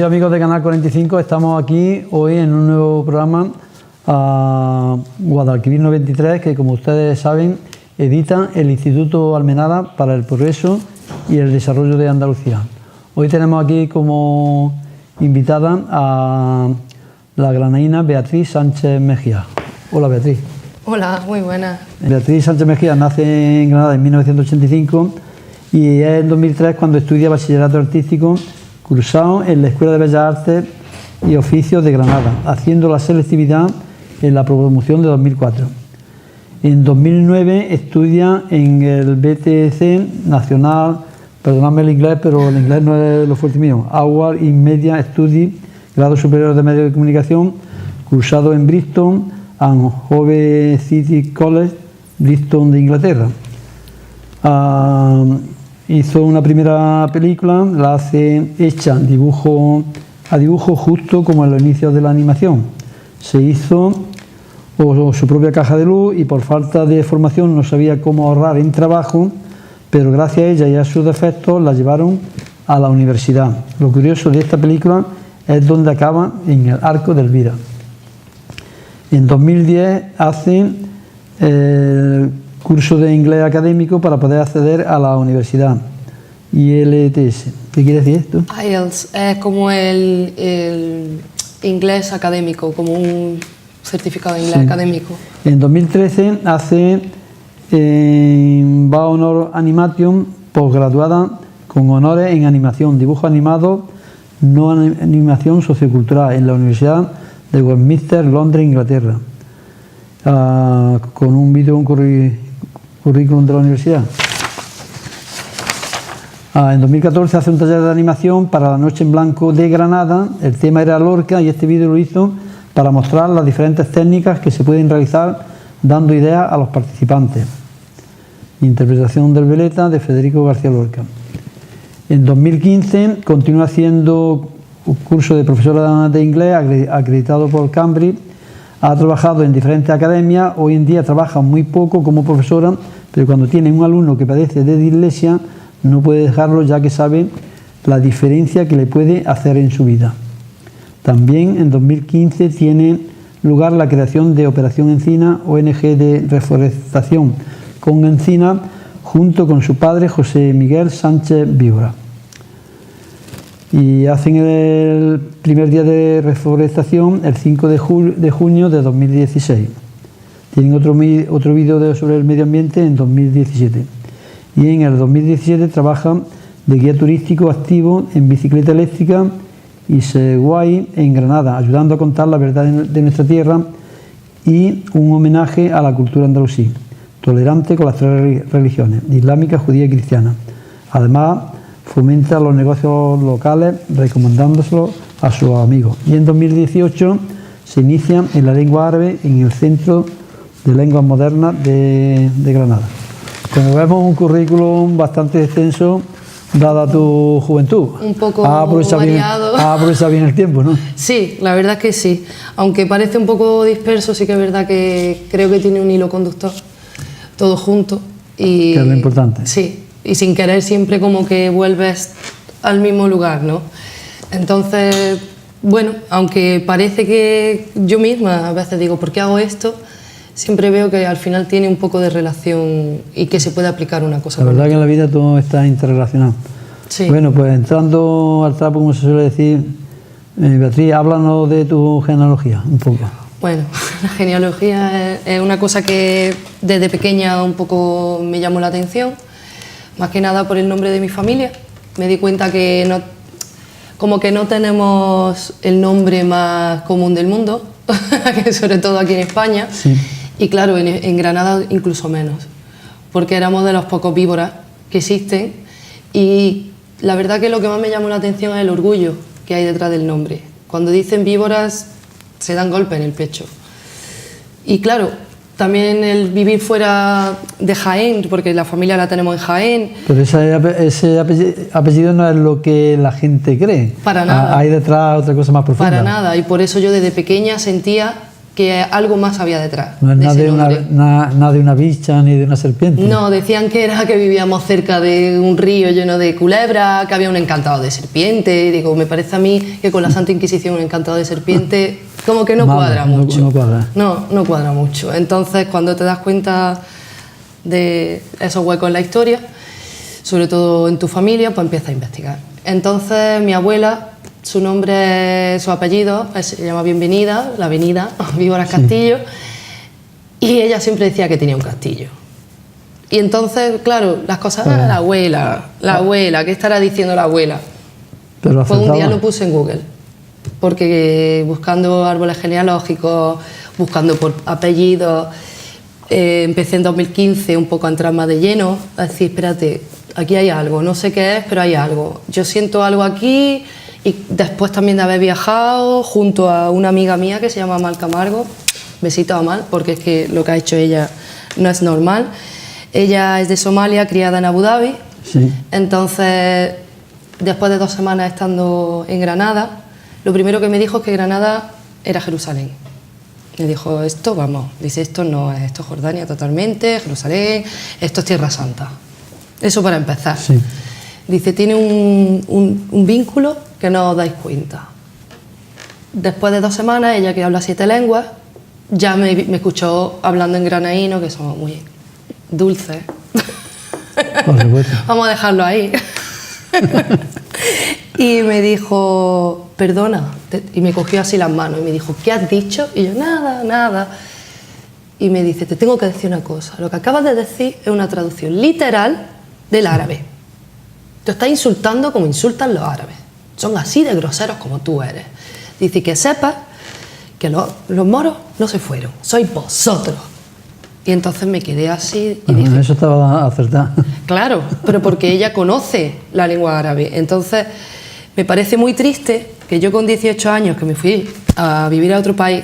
Queridos amigos de Canal 45, estamos aquí hoy en un nuevo programa Guadalquivir 93, que como ustedes saben edita el Instituto Almenara para el Progreso y el Desarrollo de Andalucía. Hoy tenemos aquí como invitada a la granadina Beatriz Sánchez Mejía. Hola Beatriz. Hola, muy buena. Beatriz Sánchez Mejía nace en Granada en 1985 y es en 2003 cuando estudia bachillerato artístico cursado en la Escuela de Bellas Artes y Oficios de Granada, haciendo la selectividad en la promoción de 2004. En 2009 estudia en el BTC Nacional, perdonadme el inglés, pero el inglés no es lo fuerte mío, Award in Media Studies, grado superior de Medios de Comunicación, cursado en Bristol and Hove City College, Bristol de Inglaterra. Hizo una primera película, la hace hecha a dibujo justo como en los inicios de la animación. Se hizo su propia caja de luz y por falta de formación no sabía cómo ahorrar en trabajo, pero gracias a ella y a sus defectos la llevaron a la universidad. Lo curioso de esta película es donde acaba, en el Arco de Elvira. En 2010 hace el curso de inglés académico para poder acceder a la universidad. IELTS. ¿Qué quiere decir esto? IELTS es como el inglés académico, como un certificado de inglés académico. En 2013 hace Va Honor Animation, posgraduada con honores en animación, dibujo animado, no animación sociocultural, en la Universidad de Westminster, Londres, Inglaterra, con un currículum de la universidad. En 2014 hace un taller de animación para la Noche en Blanco de Granada. El tema era Lorca y este vídeo lo hizo para mostrar las diferentes técnicas que se pueden realizar dando ideas a los participantes. Interpretación del Veleta de Federico García Lorca. En 2015 continúa haciendo un curso de profesora de inglés acreditado por Cambridge. Ha trabajado en diferentes academias. Hoy en día trabaja muy poco como profesora, pero cuando tiene un alumno que padece de dislexia no puede dejarlo, ya que sabe la diferencia que le puede hacer en su vida. También en 2015 tiene lugar la creación de Operación Encina, ONG de reforestación con encina, junto con su padre José Miguel Sánchez Víbora. Y hacen el primer día de reforestación el 5 de junio de 2016. Tienen otro vídeo sobre el medio ambiente en 2017. Y en el 2017 trabaja de guía turístico activo en bicicleta eléctrica y Segway en Granada, ayudando a contar la verdad de nuestra tierra y un homenaje a la cultura andalusí, tolerante con las tres religiones, islámica, judía y cristiana. Además, fomenta los negocios locales recomendándoselos a sus amigos. Y en 2018 se inicia en la lengua árabe en el Centro de Lenguas Modernas de Granada. Como vemos, un currículum bastante extenso, dada tu juventud. Un poco variado. Ha aprovechado bien el tiempo, ¿no? Sí, la verdad es que sí. Aunque parece un poco disperso, sí que es verdad que creo que tiene un hilo conductor, todo junto. Y, que es lo importante. Sí, y sin querer siempre como que vuelves al mismo lugar, ¿no? Entonces, bueno, aunque parece que yo misma a veces digo, ¿por qué hago esto?, siempre veo que al final tiene un poco de relación y que se puede aplicar una cosa. La verdad que en la vida todo está interrelacionado. Sí. Bueno, pues entrando al trapo, como se suele decir, Beatriz, háblanos de tu genealogía un poco. Bueno, la genealogía es una cosa que desde pequeña un poco me llamó la atención, más que nada por el nombre de mi familia. Me di cuenta que como que no tenemos el nombre más común del mundo, sobre todo aquí en España. Sí. Y claro, en Granada incluso menos, porque éramos de los pocos víboras que existen y la verdad que lo que más me llamó la atención es el orgullo que hay detrás del nombre. Cuando dicen víboras se dan golpe en el pecho. Y claro, también el vivir fuera de Jaén, porque la familia la tenemos en Jaén. Pero ese apellido no es lo que la gente cree. Para nada. Hay detrás otra cosa más profunda. Para nada, y por eso yo desde pequeña sentía que algo más había detrás. No es de nada ese de, nombre. nada de una bicha ni de una serpiente. No, decían que era que vivíamos cerca de un río lleno de culebras, que había un encantado de serpiente. Digo, me parece a mí que con la Santa Inquisición un encantado de serpiente como que no cuadra mucho. No cuadra. No cuadra mucho. Entonces, cuando te das cuenta de esos huecos en la historia, sobre todo en tu familia, pues empiezas a investigar. Entonces, mi abuela, su nombre, su apellido, se llama Bienvenida, la avenida Víboras Castillo, y ella siempre decía que tenía un castillo. Y entonces, claro, las cosas, la abuela, ¿qué estará diciendo la abuela? Pero pues un día lo puse en Google, porque buscando árboles genealógicos, buscando por apellidos, empecé en 2015 un poco a entrar más de lleno, a decir, espérate, aquí hay algo, no sé qué es, pero hay algo. Yo siento algo aquí, y después también de haber viajado junto a una amiga mía que se llama Amal Camargo, besito a Amal, porque es que lo que ha hecho ella no es normal. Ella es de Somalia, criada en Abu Dhabi. Sí. Entonces, después de 2 semanas estando en Granada, lo primero que me dijo es que Granada era Jerusalén. Me dijo, esto, vamos, dice, esto no es, esto es Jordania totalmente, Jerusalén, esto es Tierra Santa. Eso para empezar. Sí. Dice, tiene un vínculo que no os dais cuenta. Después de 2 semanas, ella que habla 7 lenguas, ya me escuchó hablando en granaíno, que somos muy dulces. Por supuesto. Vamos a dejarlo ahí. Y me dijo, perdona, y me cogió así las manos y me dijo, ¿qué has dicho? Y yo, nada. Y me dice, te tengo que decir una cosa, lo que acabas de decir es una traducción literal del árabe. Te estás insultando como insultan los árabes, son así de groseros como tú eres. Dice, que sepas que los moros no se fueron, sois vosotros. Y entonces me quedé así y dije, eso estaba acertado. claro, pero porque ella conoce la lengua árabe. Entonces, me parece muy triste que yo con 18 años, que me fui a vivir a otro país,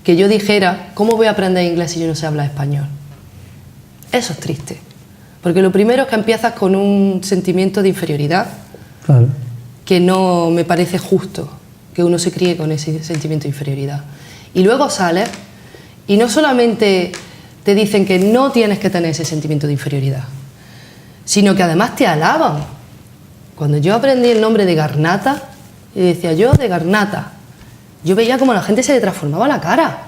que yo dijera, ¿cómo voy a aprender inglés si yo no sé hablar español? Eso es triste. Porque lo primero es que empiezas con un sentimiento de inferioridad, Claro. que no me parece justo que uno se críe con ese sentimiento de inferioridad. Y luego sales y no solamente te dicen que no tienes que tener ese sentimiento de inferioridad, sino que además te alaban. Cuando yo aprendí el nombre de Garnata, y decía yo de Garnata, yo veía como a la gente se le transformaba la cara.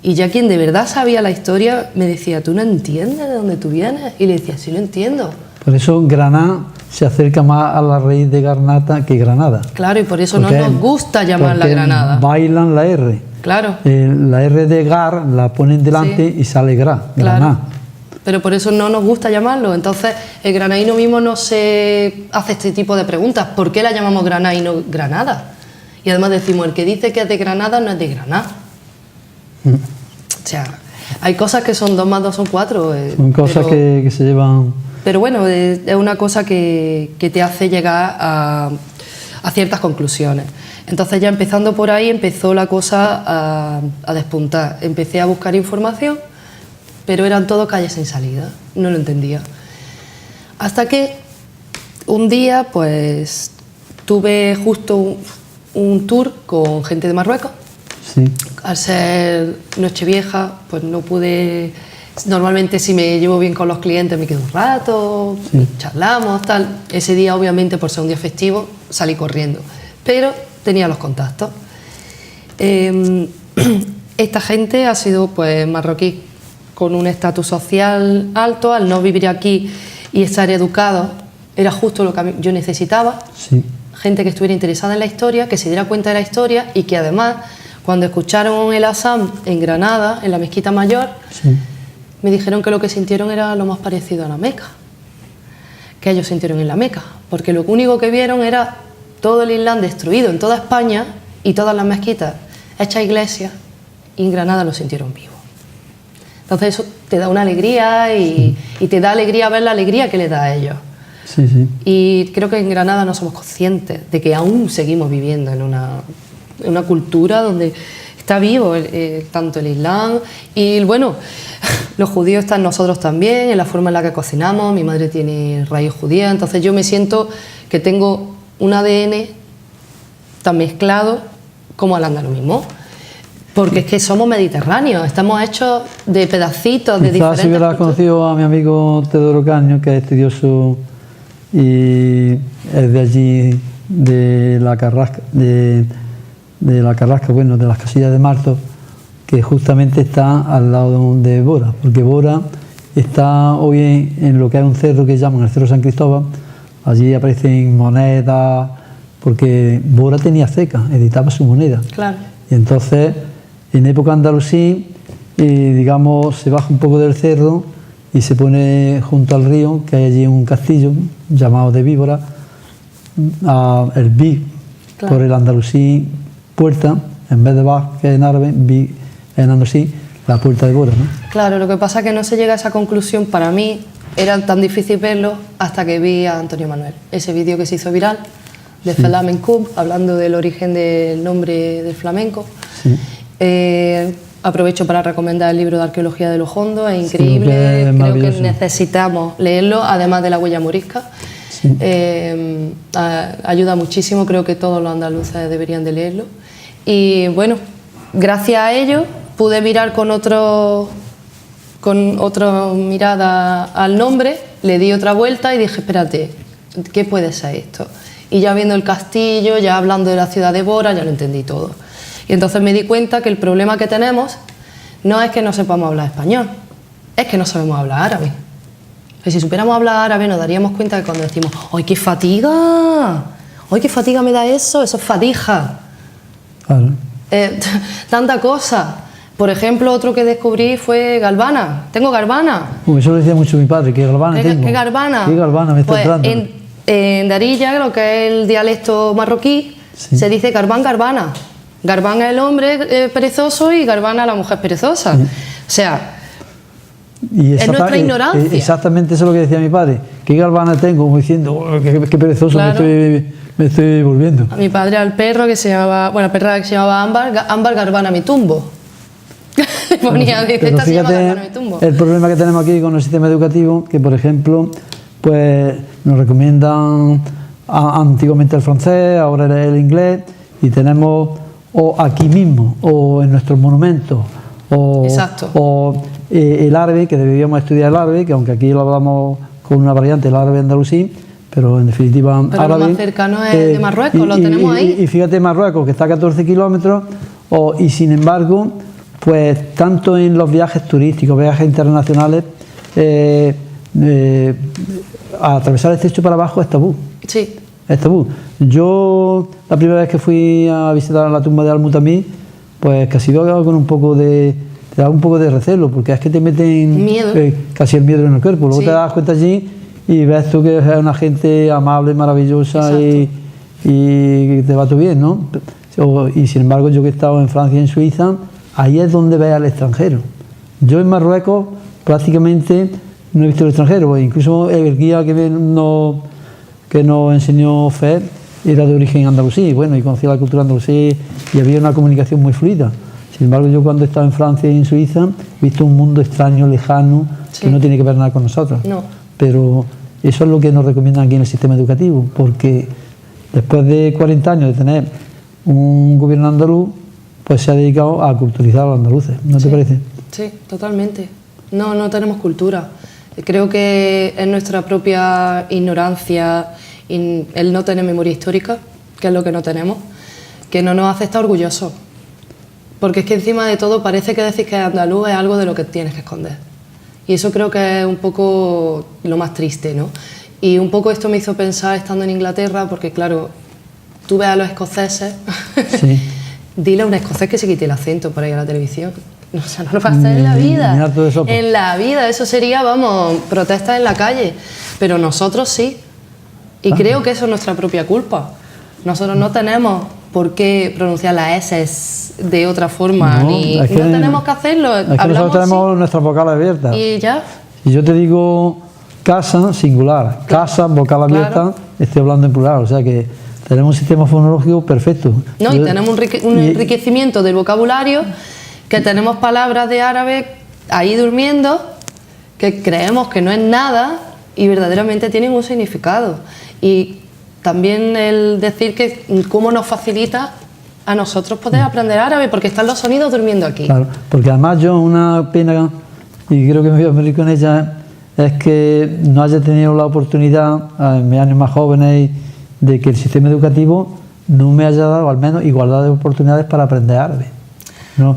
Y ya quien de verdad sabía la historia me decía, ¿tú no entiendes de dónde tú vienes? Y le decía, sí lo entiendo. Por eso Granada se acerca más a la raíz de Garnata que Granada. Claro, y por eso Porque no nos gusta llamarla porque Granada. Bailan la R. Claro. La R de Gar la ponen delante Sí. y sale Granada. Claro. Pero por eso no nos gusta llamarlo. Entonces, el granaíno mismo no se hace este tipo de preguntas. ¿Por qué la llamamos Granada y no Granada? Y además decimos, el que dice que es de Granada no es de Granada. O sea, hay cosas que son 2 más 2 son 4. Son cosas que se llevan... Pero bueno, es una cosa que te hace llegar a ciertas conclusiones. Entonces ya empezando por ahí empezó la cosa a despuntar. Empecé a buscar información, pero eran todo calles sin salida, no lo entendía. Hasta que un día pues tuve justo un tour con gente de Marruecos. Sí. Al ser Nochevieja, pues no pude... Normalmente si me llevo bien con los clientes me quedo un rato, Sí. charlamos, tal. Ese día obviamente por ser un día festivo salí corriendo, pero tenía los contactos. Esta gente ha sido pues marroquí con un estatus social alto, al no vivir aquí y estar educado era justo lo que yo necesitaba. Sí. Gente que estuviera interesada en la historia, que se diera cuenta de la historia y que además cuando escucharon el Azán en Granada, en la Mezquita Mayor, Sí. me dijeron que lo que sintieron era lo más parecido a la Meca, que ellos sintieron en la Meca, porque lo único que vieron era todo el Islam destruido en toda España y todas las mezquitas hechas iglesias, y en Granada lo sintieron vivo. Entonces eso te da una alegría y te da alegría ver la alegría que le da a ellos. Sí, sí. Y creo que en Granada no somos conscientes de que aún seguimos viviendo en una cultura donde está vivo tanto el Islam y bueno, los judíos están nosotros también, en la forma en la que cocinamos. Mi madre tiene raíz judía, entonces yo me siento que tengo un ADN tan mezclado como al andaluz mismo. Porque es que somos mediterráneos, estamos hechos de pedacitos, de diferentes... Quizás si hubieras conocido a mi amigo Teodoro Caño, que es estudioso y es de allí, de la Carrasca, de la Carrasca, bueno, de las Casillas de Marto, que justamente está al lado de Bora, porque Bora está hoy en lo que es un cerro que llaman el Cerro San Cristóbal. Allí aparecen monedas, porque Bora tenía ceca, editaba su moneda. Claro. Y entonces, en época andalusí, digamos, se baja un poco del cerro y se pone junto al río, que hay allí un castillo llamado de Víbora, el Bí, claro, por el andalusí puerta, en vez de Bas, que es en árabe, Bí en andalusí, la puerta de Bora, ¿no? Claro, lo que pasa es que no se llega a esa conclusión, para mí era tan difícil verlo hasta que vi a Antonio Manuel, ese vídeo que se hizo viral, de sí, Flamenco, hablando del origen del nombre del flamenco. Sí. Aprovecho para recomendar el libro de Arqueología de los Hondos, es increíble, sí, creo que necesitamos leerlo, además de La huella morisca. Sí. Ayuda muchísimo, creo que todos los andaluces deberían de leerlo. Y bueno, gracias a ello pude mirar con otra mirada al nombre, le di otra vuelta y dije, espérate, ¿qué puede ser esto? Y ya viendo el castillo, ya hablando de la ciudad de Bora, ya lo entendí todo. Y entonces me di cuenta que el problema que tenemos no es que no sepamos hablar español, es que no sabemos hablar árabe. Que si supiéramos hablar árabe nos daríamos cuenta que cuando decimos ¡ay, qué fatiga! ¡Ay, qué fatiga me da eso! Eso es fadija. Claro. Tanta cosa. Por ejemplo, otro que descubrí fue galvana. Tengo galvana. Eso lo decía mucho mi padre, que galvana tengo. ¿Qué galvana? ¿Qué galvana me está entrando? En Darija, lo que es el dialecto marroquí, sí, se dice garbán, garbana. Garbán es el hombre perezoso y garbana la mujer perezosa. Sí. O sea, es nuestra ignorancia. Exactamente eso es lo que decía mi padre. ¿Qué galvana tengo? Como diciendo, oh, qué perezoso, claro, me estoy volviendo. A mi padre, al perro que se llamaba, bueno, perra que se llamaba Ámbar garbana mi tumbo. Ponía, pero fíjate el problema que tenemos aquí con el sistema educativo, que por ejemplo, pues nos recomiendan antiguamente el francés, ahora el inglés, y tenemos o aquí mismo, o en nuestros monumentos, o el árabe, que deberíamos estudiar el árabe, que aunque aquí lo hablamos con una variante, el árabe andalusí, pero en definitiva pero árabe. Lo más cercano es de Marruecos, lo tenemos ahí. Y fíjate Marruecos, que está a 14 kilómetros, y sin embargo, pues tanto en los viajes turísticos, viajes internacionales, atravesar el estrecho para abajo es tabú. Sí. Es tabú. Yo, la primera vez que fui a visitar la tumba de Al-Mutamí, pues casi veo con un poco de recelo, porque es que te meten miedo. Casi el miedo en el cuerpo. Luego sí, te das cuenta allí y ves tú que es una gente amable, maravillosa y te va todo bien, ¿no? Y sin embargo, yo que he estado en Francia y en Suiza, ahí es donde ves al extranjero. Yo en Marruecos prácticamente no he visto el extranjero, incluso el guía que nos enseñó Fer era de origen andalusí, bueno, y conocía la cultura andalusí y había una comunicación muy fluida. Sin embargo, yo cuando he estado en Francia y en Suiza he visto un mundo extraño, lejano, sí, que no tiene que ver nada con nosotros. No. Pero eso es lo que nos recomiendan aquí en el sistema educativo, porque después de 40 años de tener un gobierno andaluz, pues se ha dedicado a culturizar a los andaluces, ¿no te parece? Sí, totalmente. No tenemos cultura. Creo que es nuestra propia ignorancia, el no tener memoria histórica, que es lo que no tenemos, que no nos hace estar orgullosos. Porque es que encima de todo parece que decir que andaluz es algo de lo que tienes que esconder. Y eso creo que es un poco lo más triste, ¿no? Y un poco esto me hizo pensar estando en Inglaterra, porque claro, tú ves a los escoceses, sí, dile a un escocés que se quite el acento para ir a la televisión. O sea, no lo va a hacer en la vida. En la vida, eso sería, vamos, protestas en la calle. Pero nosotros sí. Y creo que eso es nuestra propia culpa. Nosotros no tenemos por qué pronunciar las S de otra forma, no tenemos que hacerlo. Es que nosotros tenemos nuestras vocales abiertas. Y ya. Si yo te digo casa, singular, claro, casa, vocal abierta, claro, estoy hablando en plural, o sea que tenemos un sistema fonológico perfecto. No, y tenemos un enriquecimiento del vocabulario, que tenemos palabras de árabe ahí durmiendo, que creemos que no es nada y verdaderamente tienen un significado. Y también el decir que cómo nos facilita a nosotros poder aprender árabe, porque están los sonidos durmiendo aquí. Claro, porque además yo una pena, y creo que me voy a morir con ella, es que no haya tenido la oportunidad en mis años más jóvenes de que el sistema educativo no me haya dado al menos igualdad de oportunidades para aprender árabe. No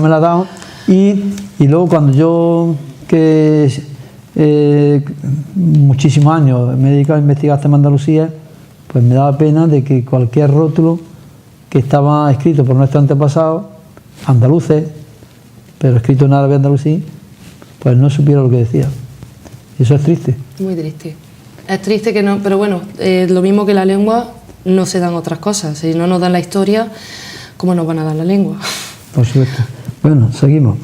me la ha dado. Y luego cuando yo, que muchísimos años me he dedicado a investigar temas de Andalucía, pues me daba pena de que cualquier rótulo que estaba escrito por nuestros antepasados, andaluces, pero escrito en árabe andalusí, pues no supiera lo que decía. Y eso es triste. Muy triste. Es triste que no, pero bueno, lo mismo que la lengua, no se dan otras cosas. Si no nos dan la historia, ¿cómo nos van a dar la lengua? Por supuesto. Bueno, seguimos.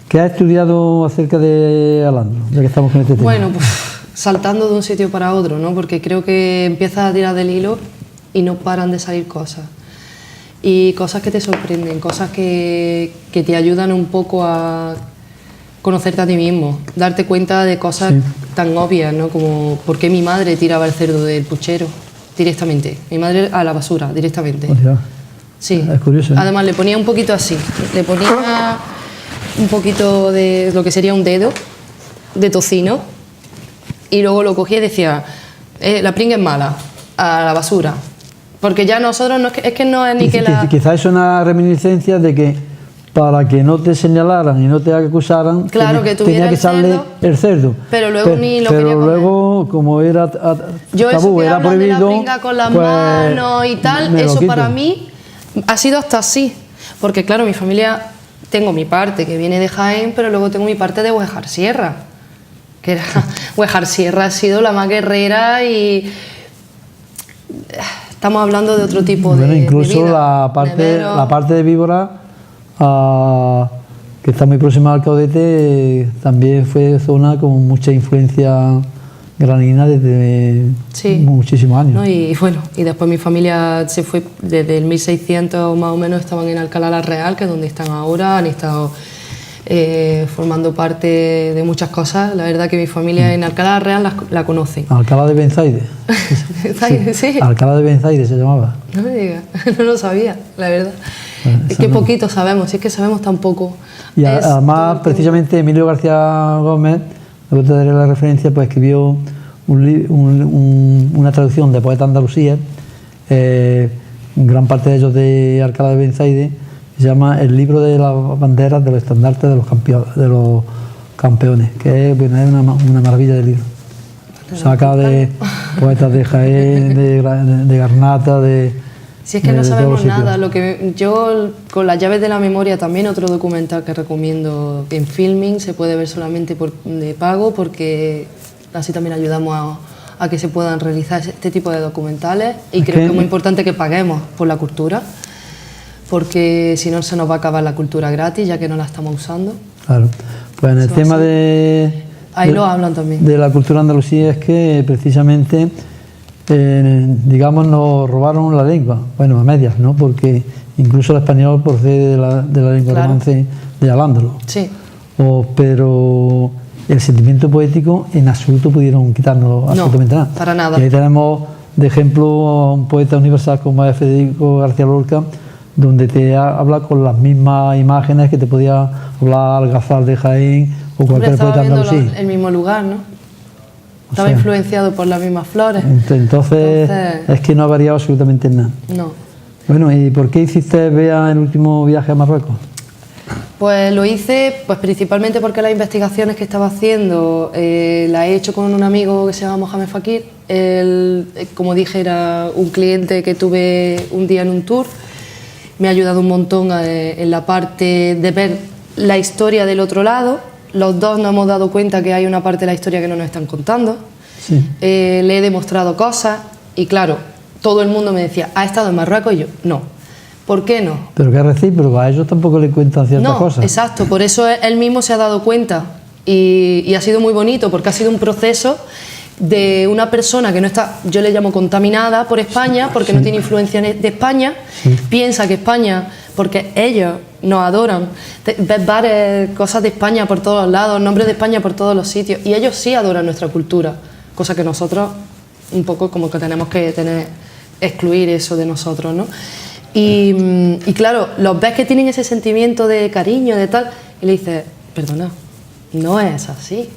¿Qué has estudiado acerca de Al-Ándalus, ya que estamos con este tema? Bueno, pues saltando de un sitio para otro, ¿no? Porque creo que empiezas a tirar del hilo y no paran de salir cosas. Y cosas que te sorprenden, cosas que te ayudan un poco a conocerte a ti mismo, darte cuenta de cosas tan obvias, ¿no? Como por qué mi madre tiraba el cerdo del puchero directamente, mi madre a la basura directamente. Sí, es curioso, ¿eh? Además le ponía un poquito así, le ponía un poquito de lo que sería un dedo de tocino y luego lo cogía y decía, la pringa es mala, a la basura. Porque ya nosotros no es que no es ni que la... Quizás es una reminiscencia de que para que no te señalaran y no te acusaran, claro, que tenía que echarle el cerdo. Pero luego ni lo quería comer. Luego, como era tabú, era prohibido, de la pringa con las manos y tal, eso para mí ha sido hasta así. Porque claro, mi familia, tengo mi parte que viene de Jaén, pero luego tengo mi parte de Huejar Sierra. Que era, Huejar Sierra ha sido la más guerrera y... Estamos hablando de otro tipo de incluso de vida. la parte de Víbora, que está muy próxima al Caudete, también fue zona con mucha influencia granadina desde muchísimos años. ¿No? Y bueno, y después mi familia se fue desde el 1600 más o menos, estaban en Alcalá la Real, que es donde están ahora, han estado formando parte de muchas cosas. La verdad que mi familia en Alcalá la Real la conoce. Alcalá de Benzaide. Sí. Alcalá de Benzaide se llamaba. No me digas, no lo sabía, la verdad. Es que poquito sabemos, si es que sabemos tan poco. Y además, precisamente, Emilio García Gómez, luego te daré la referencia, pues escribió una traducción de poetas andalusíes, gran parte de ellos de Alcalá de Benzaide, se llama El libro de las banderas de los estandartes de los campeones, que es una maravilla de libro. Saca de poetas de Jaén, de Garnata, Si es que no sabemos nada, lo que yo con las llaves de la memoria también, otro documental que recomiendo en Filming, se puede ver solamente de pago, porque así también ayudamos a que se puedan realizar este tipo de documentales, y creo que es muy importante que paguemos por la cultura, porque si no se nos va a acabar la cultura gratis, ya que no la estamos usando. Claro, pues en el tema ahí lo hablan también. De la cultura andalusí es que precisamente, digamos, nos robaron la lengua, bueno, a medias, ¿no? Porque incluso el español procede de la lengua romance de Al-Ándalus. Sí. Pero el sentimiento poético en absoluto pudieron quitarnos absolutamente nada. Para nada. Y ahí tenemos de ejemplo a un poeta universal como es Federico García Lorca, donde te habla con las mismas imágenes que te podía hablar Algazar de Jaén o cualquier poeta andalusí. El mismo lugar, ¿no? Estaba influenciado por las mismas flores. Entonces es que no ha variado absolutamente nada. No. Bueno, ¿y por qué hiciste, Bea, el último viaje a Marruecos? Pues lo hice principalmente porque las investigaciones que estaba haciendo las he hecho con un amigo que se llama Mohamed Fakir. Él, como dije, era un cliente que tuve un día en un tour. Me ha ayudado un montón en la parte de ver la historia del otro lado. Los dos nos hemos dado cuenta que hay una parte de la historia que no nos están contando. Sí. Le he demostrado cosas y claro, todo el mundo me decía, ¿ha estado en Marruecos? Y yo, no. ¿Por qué no? Pero que recíproco, a ellos tampoco le cuentan ciertas cosas. Exacto, por eso él mismo se ha dado cuenta y ha sido muy bonito porque ha sido un proceso de una persona que no está, yo le llamo contaminada por España, porque no tiene influencia de España, piensa que España, porque ellos nos adoran, ves varias cosas de España por todos lados, nombres de España por todos los sitios, y ellos sí adoran nuestra cultura, cosa que nosotros un poco como que tenemos que excluir eso de nosotros, ¿no? Y claro, los ves que tienen ese sentimiento de cariño, de tal, y le dices, perdona, no es así.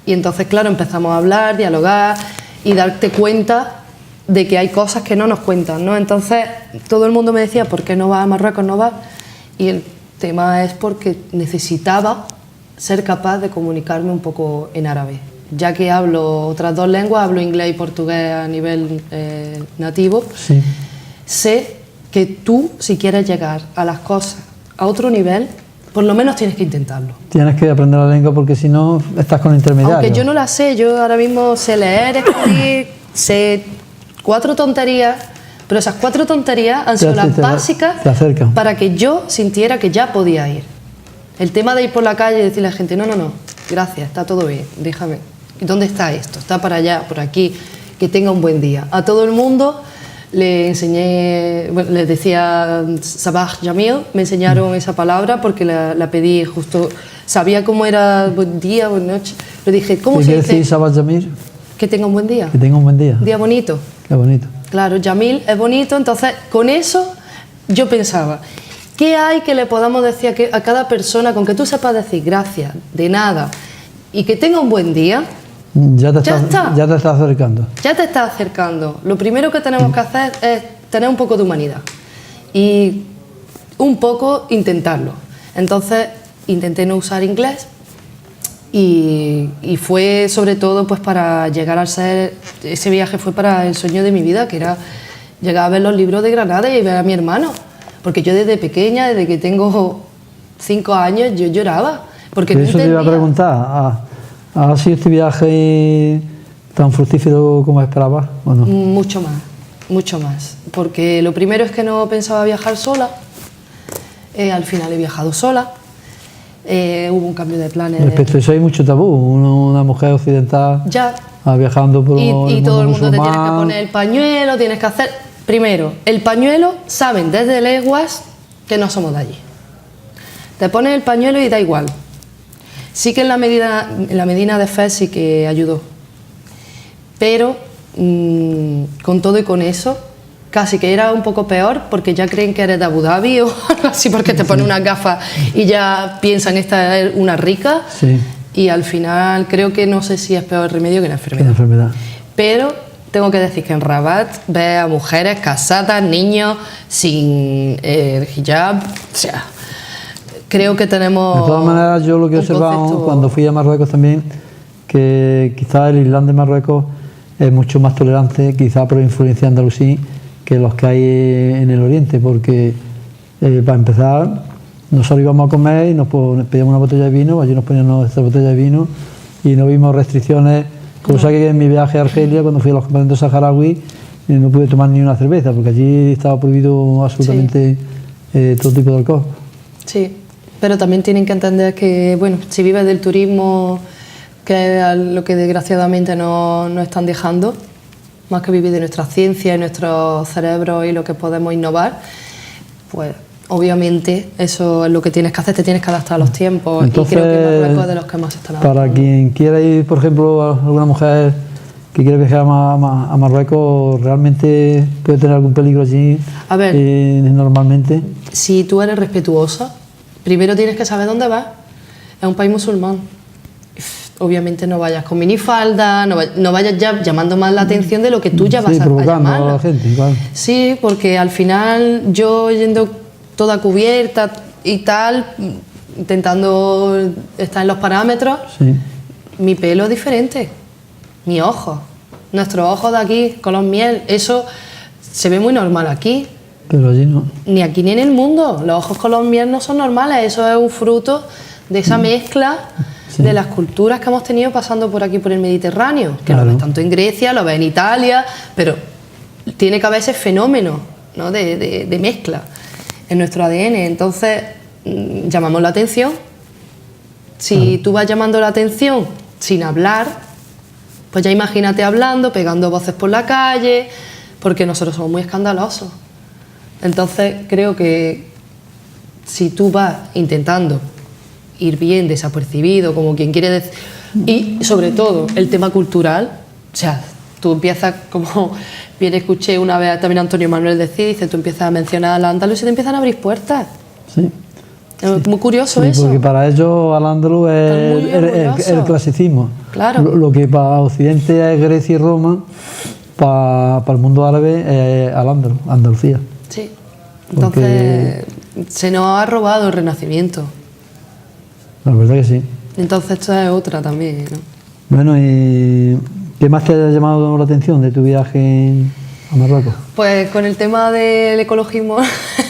Y entonces, claro, empezamos a hablar, dialogar y darte cuenta de que hay cosas que no nos cuentan, ¿no? Entonces, todo el mundo me decía, ¿por qué no vas a Marruecos, no vas? Y el tema es porque necesitaba ser capaz de comunicarme un poco en árabe. Ya que hablo otras 2 lenguas, hablo inglés y portugués a nivel nativo, Sí. sé que tú, si quieres llegar a las cosas a otro nivel, por lo menos tienes que intentarlo. Tienes que aprender la lengua porque si no estás con intermediarios. Aunque yo no la sé, yo ahora mismo sé leer, escribir, sé 4 tonterías, pero esas 4 tonterías han sido las básicas para que yo sintiera que ya podía ir. El tema de ir por la calle y decirle a la gente, no, gracias, está todo bien, déjame. ¿Dónde está esto? Está para allá, por aquí, que tenga un buen día. A todo el mundo le enseñé, bueno, les decía Sabah Jamil, me enseñaron esa palabra porque la pedí justo, sabía cómo era buen día, buena noche, le dije, ¿cómo se dice? ¿Qué quiere decir Sabah Jamil? Que tenga un buen día. Que tenga un buen día. Un día bonito. Qué bonito. Claro, Jamil es bonito, entonces con eso yo pensaba, ¿qué hay que le podamos decir a cada persona con que tú sepas decir gracias, de nada, y que tenga un buen día? Ya te estás acercando. Ya te estás acercando. Lo primero que tenemos que hacer es tener un poco de humanidad y un poco intentarlo. Entonces intenté no usar inglés y fue sobre todo pues para llegar a ser, ese viaje fue para el sueño de mi vida, que era llegar a ver los libros de Granada y ver a mi hermano, porque yo desde pequeña, desde que tengo 5 años, yo lloraba porque no Eso te iba a preguntar. ¿Ha sido este viaje tan fructífero como esperabas o no? Mucho más, porque lo primero es que no pensaba viajar sola, al final he viajado sola, hubo un cambio de planes. Respecto a eso hay mucho tabú, una mujer occidental ya viajando por y todo el mundo musulmán. te tiene que poner el pañuelo, tienes que hacer, primero, el pañuelo, saben desde leguas que no somos de allí, te pones el pañuelo y da igual. Sí que en la Medina de Fez sí que ayudó, pero con todo y con eso, casi que era un poco peor porque ya creen que eres de Abu Dhabi o algo así porque te ponen unas gafas y ya piensan esta es una rica, sí. Y al final creo que no sé si es peor remedio que la enfermedad. Pero tengo que decir que en Rabat ves a mujeres casadas, niños sin hijab, o sea... Creo que tenemos... De todas maneras, yo lo que he observado cuando fui a Marruecos también, que quizás el Islam de Marruecos es mucho más tolerante, quizás por influencia andalusí, que los que hay en el Oriente, porque para empezar, nosotros íbamos a comer y nos pedíamos una botella de vino, allí nos ponían nuestra botella de vino y no vimos restricciones, cosa que en mi viaje a Argelia, cuando fui a los campamentos saharauis, no pude tomar ni una cerveza, porque allí estaba prohibido absolutamente todo tipo de alcohol. Sí. Pero también tienen que entender que, bueno, si vives del turismo, que es lo que desgraciadamente no están dejando, más que vivir de nuestra ciencia y nuestros cerebros y lo que podemos innovar, pues obviamente eso es lo que tienes que hacer, te tienes que adaptar a los tiempos. Entonces, y creo que Marruecos es de los que más están adaptando. Para quien quiera ir, por ejemplo, alguna mujer que quiere viajar a Marruecos, ¿realmente puede tener algún peligro allí? A ver, normalmente. Si tú eres respetuosa, primero tienes que saber dónde vas. Es un país musulmán. Obviamente no vayas con minifalda, no vayas ya llamando más la atención de lo que tú ya vas a llamar. A la gente, claro. Sí, porque al final yo yendo toda cubierta y tal, intentando estar en los parámetros, sí. Mi pelo es diferente, mi ojo, nuestros ojos de aquí, color miel, eso se ve muy normal aquí. Pero allí no. Ni aquí ni en el mundo. Los ojos color miel no son normales. Eso es un fruto de esa mezcla de las culturas que hemos tenido pasando por aquí, por el Mediterráneo. Que lo ves tanto en Grecia, lo ves en Italia, pero tiene que haber ese fenómeno, ¿no? de mezcla en nuestro ADN. Entonces, llamamos la atención. Si tú vas llamando la atención sin hablar, pues ya imagínate hablando, pegando voces por la calle, porque nosotros somos muy escandalosos. Entonces creo que si tú vas intentando ir bien desapercibido, como quien quiere decir, y sobre todo el tema cultural, o sea, Tú empiezas, como bien escuché una vez también a Antonio Manuel decir, dice, tú empiezas a mencionar al andaluz y se te empiezan a abrir puertas. Sí. Es muy curioso Sí, eso. porque para ellos al andaluz Están muy es el clasicismo. Claro. Lo que para Occidente es Grecia y Roma, para el mundo árabe es al andaluz, Andalucía. Sí. Entonces, se nos ha robado el Renacimiento. La verdad que sí. Entonces, esto es otra también, ¿no? Bueno, ¿y qué más te ha llamado la atención de tu viaje a Marruecos? Pues con el tema del ecologismo,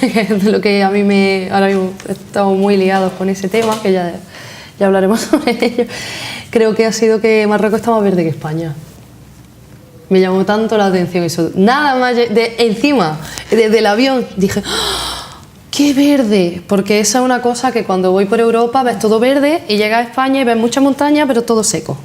que es lo que a mí ahora mismo estamos muy liados con ese tema, que ya hablaremos sobre ello. Creo que ha sido que Marruecos está más verde que España. Me llamó tanto la atención eso. Nada más encima, desde el avión, dije, ¡oh, ¡qué verde! Porque esa es una cosa que cuando voy por Europa ves todo verde y llegas a España y ves mucha montaña, pero todo seco.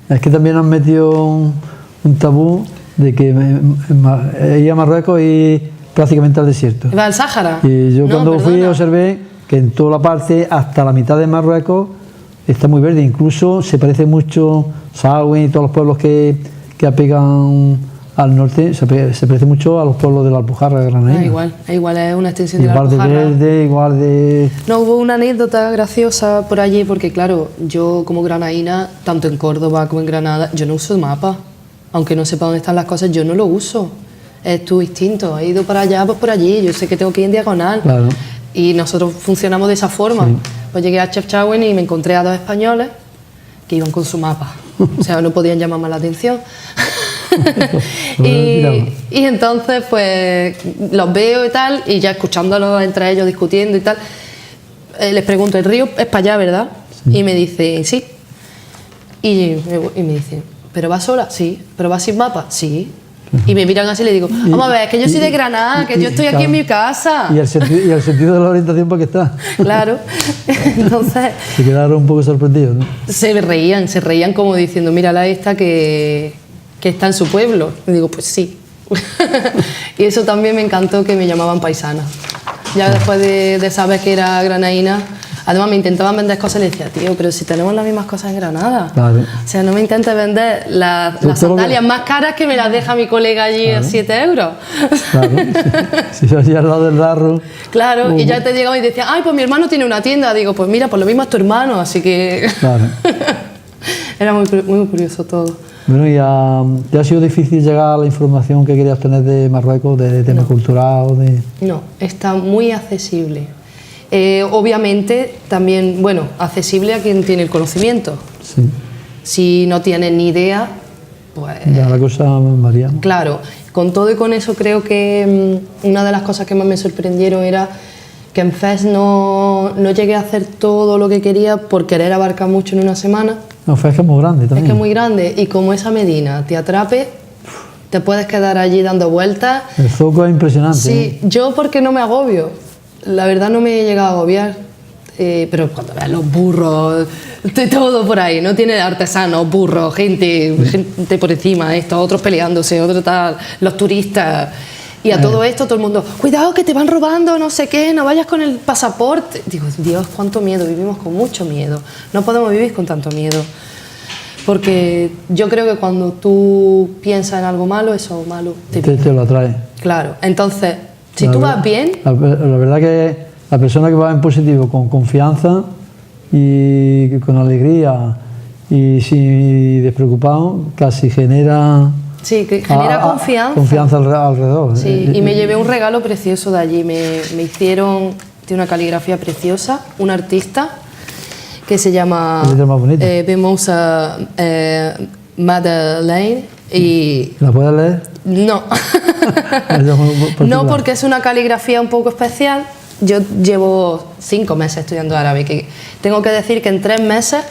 Es que también han metido un tabú de que ir a Marruecos y prácticamente al desierto. ¿Va al Sáhara? Y yo cuando fui perdona. observé que en toda la parte, hasta la mitad de Marruecos, está muy verde. Incluso se parece mucho, Sawen y todos los pueblos que apegan al norte, se parece mucho a los pueblos de la Alpujarra granaína. Igual, es una extensión de la Igual de Alpujarra. verde, igual de... No, hubo una anécdota graciosa por allí, porque claro, yo como granaína, tanto en Córdoba como en Granada, yo no uso mapa. Aunque no sepa dónde están las cosas, yo no lo uso. Es tu instinto. He ido para allá, pues por allí. Yo sé que tengo que ir en diagonal. Claro. Y nosotros funcionamos de esa forma. Sí. Pues llegué a Chefchaouen y me encontré a dos españoles que iban con su mapa. O sea, no podían llamar más la atención. y entonces, pues, los veo y tal, y ya escuchándolos entre ellos discutiendo y tal, les pregunto, ¿el río es para allá, verdad? Sí. Y me dicen, sí. Y me dicen, ¿pero vas sola? Sí. ¿Pero vas sin mapa? Sí. Y me miran así y le digo, vamos a ver, es que yo soy de Granada, que yo estoy aquí en mi casa. Y el sentido de la orientación, ¿para qué está? Claro. Entonces... Se quedaron un poco sorprendidos, ¿no? Se reían como diciendo, mírala esta que está en su pueblo. Y digo, pues sí. Y eso también me encantó, que me llamaban paisana. Ya después de saber que era granaína, además me intentaban vender cosas y le decía, tío, pero si tenemos las mismas cosas en Granada. Claro. O sea, no me intentes vender las sandalias más caras que me las deja mi colega allí a 7 euros. Claro. Si yo allí al lado del Darro. Claro, y ya te llegaban y decían, ay, pues mi hermano tiene una tienda. Digo, pues mira, pues lo mismo es tu hermano, así que... Claro. Era muy curioso todo. Bueno, ¿y te ha sido difícil llegar a la información que querías tener de Marruecos, de tema cultural? No, está muy accesible. Obviamente también, bueno, accesible a quien tiene el conocimiento. Sí. Si no tienes ni idea, pues... Ya la cosa varía, ¿no? Claro, con todo y con eso creo que una de las cosas que más me sorprendieron era que en FES no llegué a hacer todo lo que quería por querer abarcar mucho en una semana. No, FES es muy grande también. Es que es muy grande, y como esa Medina te atrape, te puedes quedar allí dando vueltas. El zoco es impresionante. Sí, yo porque no me agobio. La verdad no me he llegado a agobiar, pero cuando veas los burros, de todo por ahí, ¿no? Tiene artesanos, burros, gente por encima, otros peleándose, otros tal, los turistas. Y a todo esto, todo el mundo, cuidado que te van robando, no sé qué, no vayas con el pasaporte. Digo, Dios, cuánto miedo, vivimos con mucho miedo. No podemos vivir con tanto miedo. Porque yo creo que cuando tú piensas en algo malo, eso malo te lo atrae. Claro, entonces... Si tú vas bien... La verdad que la persona que va en positivo, con confianza y con alegría y despreocupado, casi genera... Sí, que genera confianza. Confianza alrededor. Sí, y me llevé un regalo precioso de allí. Me hicieron, tiene una caligrafía preciosa, un artista que se llama Bemoussa Madeleine. Y ¿la puedes leer? No. No, porque es una caligrafía un poco especial. Yo llevo 5 meses estudiando árabe, que tengo que decir que en 3 meses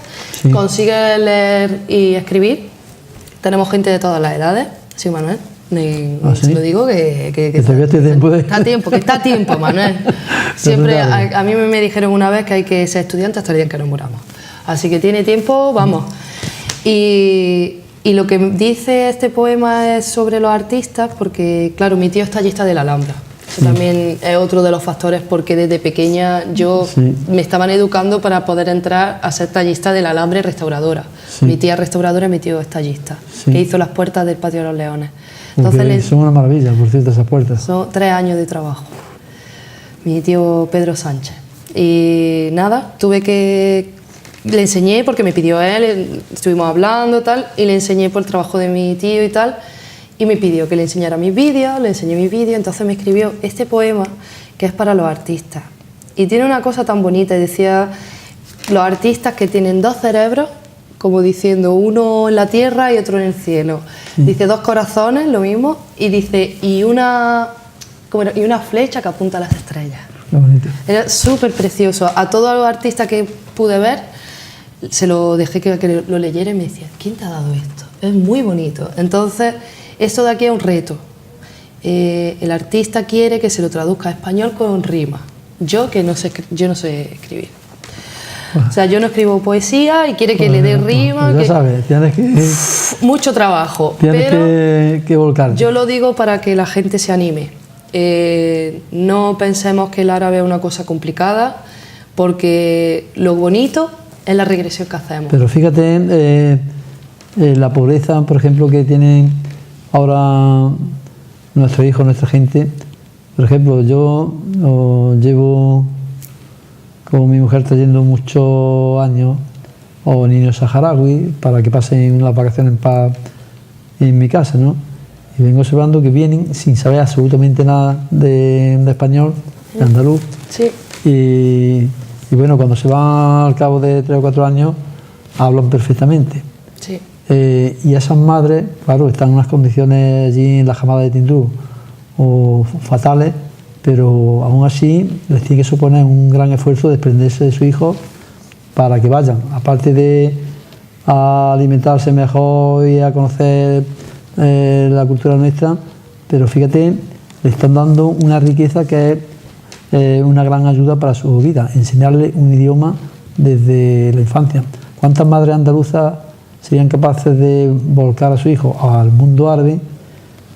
consigues leer y escribir. Tenemos gente de todas las edades, sí, Manuel. ¿Sí? Lo digo que está a tiempo, Manuel. Siempre a mí me dijeron una vez que hay que ser estudiante hasta el día en que nos muramos. Así que tiene tiempo, vamos. Y lo que dice este poema es sobre los artistas, porque, claro, mi tío es tallista de la Alhambra. que también es otro de los factores, porque desde pequeña me estaban educando para poder entrar a ser tallista del alambre restauradora. Mi tía restauradora y mi tío es tallista, que hizo las puertas del Patio de los Leones. Entonces, son una maravilla, por cierto, esas puertas. Son 3 años de trabajo. Mi tío Pedro Sánchez. Y nada, le enseñé porque me pidió él, estuvimos hablando tal, y le enseñé por el trabajo de mi tío y tal, y me pidió que le enseñara mis vídeos, le enseñé mis vídeos, entonces me escribió este poema que es para los artistas. Y tiene una cosa tan bonita, y decía, los artistas que tienen 2 cerebros, como diciendo, uno en la tierra y otro en el cielo. Dice 2 corazones, lo mismo, y dice, y una flecha que apunta a las estrellas. Era súper precioso. A todos los artistas que pude ver, se lo dejé que lo leyera y me decía, ¿quién te ha dado esto? Es muy bonito. Entonces, esto de aquí es un reto. El artista quiere que se lo traduzca a español con rima. Yo no sé escribir. O sea, yo no escribo poesía y quiere que le dé rima. Ya sabes, tienes que... Mucho trabajo. Tienes que volcar. Yo lo digo para que la gente se anime. No pensemos que el árabe es una cosa complicada, porque lo bonito es la regresión que hacemos. Pero fíjate, la pobreza, por ejemplo, que tienen ahora nuestros hijos, nuestra gente. Por ejemplo, yo llevo, como mi mujer está yendo muchos años, o niños saharauis, para que pasen las vacaciones en paz en mi casa, ¿no? Y vengo observando que vienen sin saber absolutamente nada de español, de andaluz. Sí. Y bueno, cuando se van al cabo de 3 o 4 años, hablan perfectamente. Sí. Y esas madres, claro, están en unas condiciones allí en la Jamada de Tindú o fatales, pero aún así les tiene que suponer un gran esfuerzo desprenderse de su hijo para que vayan, aparte de a alimentarse mejor y a conocer la cultura nuestra, pero fíjate, le están dando una riqueza que es una gran ayuda para su vida, enseñarle un idioma desde la infancia. ¿Cuántas madres andaluzas serían capaces de volcar a su hijo al mundo árabe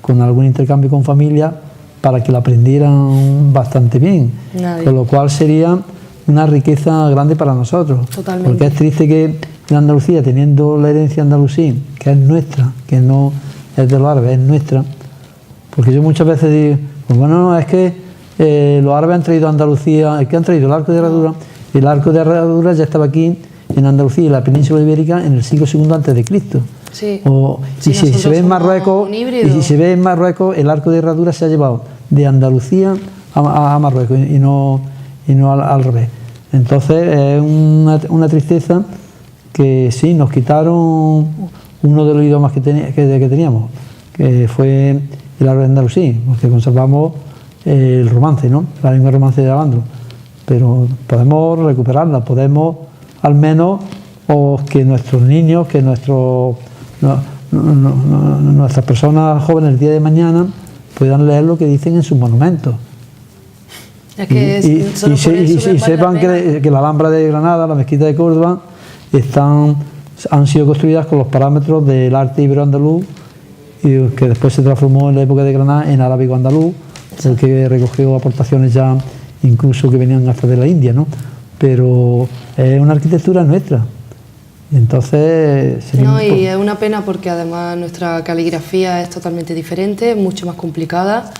con algún intercambio con familia para que lo aprendieran bastante bien? Nadie. Con lo cual sería una riqueza grande para nosotros. Totalmente. Porque es triste que en Andalucía, teniendo la herencia andalusí, que es nuestra, que no es de los árabes, es nuestra, porque yo muchas veces digo, pues bueno, no, es que los árabes han traído a Andalucía, es que han traído el arco de herradura, y el arco de herradura ya estaba aquí en Andalucía y la península ibérica en el siglo II a.C. Sí. Y si se ve en Marruecos, el arco de herradura se ha llevado de Andalucía a Marruecos y no al revés. Entonces es una tristeza que sí, nos quitaron uno de los idiomas que teníamos, que fue el árabe andalusí, porque conservamos el romance, ¿no? La lengua romance de Al-Ándalus, pero podemos recuperarla, podemos al menos que nuestros niños, que nuestras personas jóvenes el día de mañana puedan leer lo que dicen en sus monumentos. Es que y sepan que la Alhambra de Granada, la Mezquita de Córdoba, han sido construidas con los parámetros del arte ibero-andaluz, y que después se transformó en la época de Granada en arábigo-andaluz, que recogió aportaciones ya incluso que venían hasta de la India, ¿no? Pero es una arquitectura nuestra. Entonces... y es una pena porque además nuestra caligrafía es totalmente diferente, mucho más complicada.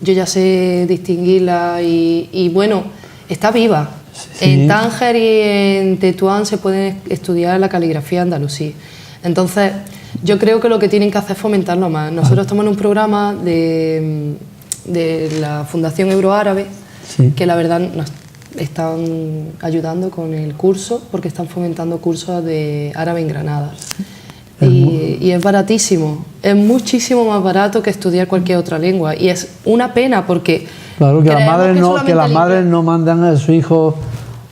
Yo ya sé distinguirla y bueno, está viva. Sí. En Tánger y en Tetuán se puede estudiar la caligrafía andalusí. Entonces, yo creo que lo que tienen que hacer es fomentarlo más. Nosotros estamos en un programa de la Fundación Euroárabe, que la verdad nos están ayudando con el curso, porque están fomentando cursos de árabe en Granada. Y es baratísimo, es muchísimo más barato que estudiar cualquier otra lengua. Y es una pena porque... Claro, que las madres no mandan a sus hijos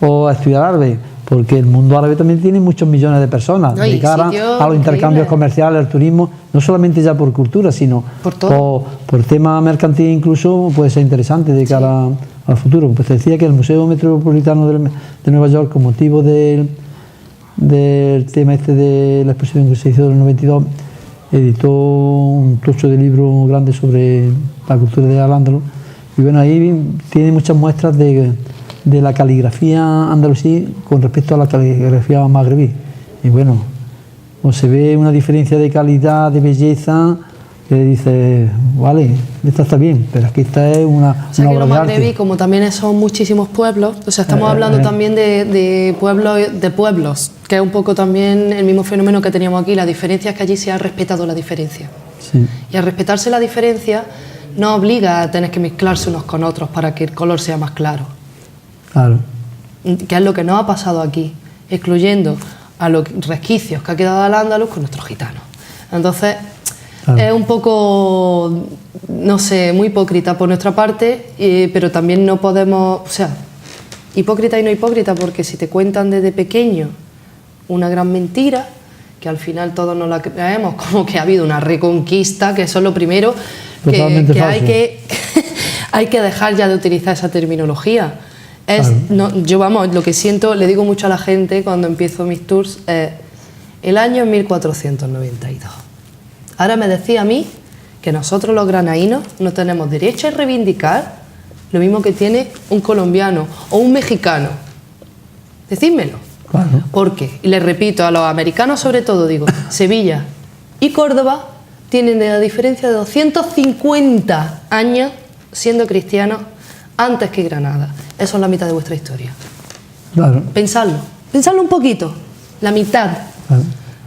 a estudiar árabe, porque el mundo árabe también tiene muchos millones de personas dedicadas a los intercambios comerciales, al turismo, no solamente ya por cultura, sino por tema mercantil, incluso puede ser interesante de cara al futuro. Pues te decía que el Museo Metropolitano de Nueva York, con motivo del tema de la exposición que se hizo en el 92, editó un trozo de libro grande sobre la cultura de Al-Ándalus, Y bueno, ahí tiene muchas muestras de la caligrafía andalusí con respecto a la caligrafía magrebí. Y bueno, o se ve una diferencia de calidad, de belleza, que dice, vale, esta está bien, pero aquí esta es una o sea, una que obra lo de magrebí, arte. como también son muchísimos pueblos, o sea, estamos hablando también de pueblos, que es un poco también el mismo fenómeno que teníamos aquí. La diferencia es que allí se ha respetado la diferencia. Sí. Y al respetarse la diferencia, no obliga a tener que mezclarse unos con otros para que el color sea más claro. Claro. Que es lo que nos ha pasado aquí, excluyendo a los resquicios que ha quedado al andaluz con nuestros gitanos. Entonces, claro, es un poco, no sé, muy hipócrita por nuestra parte, pero también no podemos, o sea, hipócrita y no hipócrita, porque si te cuentan desde pequeño una gran mentira, que al final todos nos la creemos, como que ha habido una reconquista, que eso es lo primero, que hay que dejar ya de utilizar esa terminología. Claro. No, yo, vamos, lo que siento, le digo mucho a la gente cuando empiezo mis tours, el año es 1492. Ahora me decía a mí que nosotros los granaínos no tenemos derecho a reivindicar lo mismo que tiene un colombiano o un mexicano. Decídmelo. Claro. Porque, y les repito, a los americanos sobre todo, digo, Sevilla y Córdoba tienen la diferencia de 250 años siendo cristianos antes que Granada. Eso es la mitad de vuestra historia. Claro. Pensadlo un poquito, la mitad. Claro.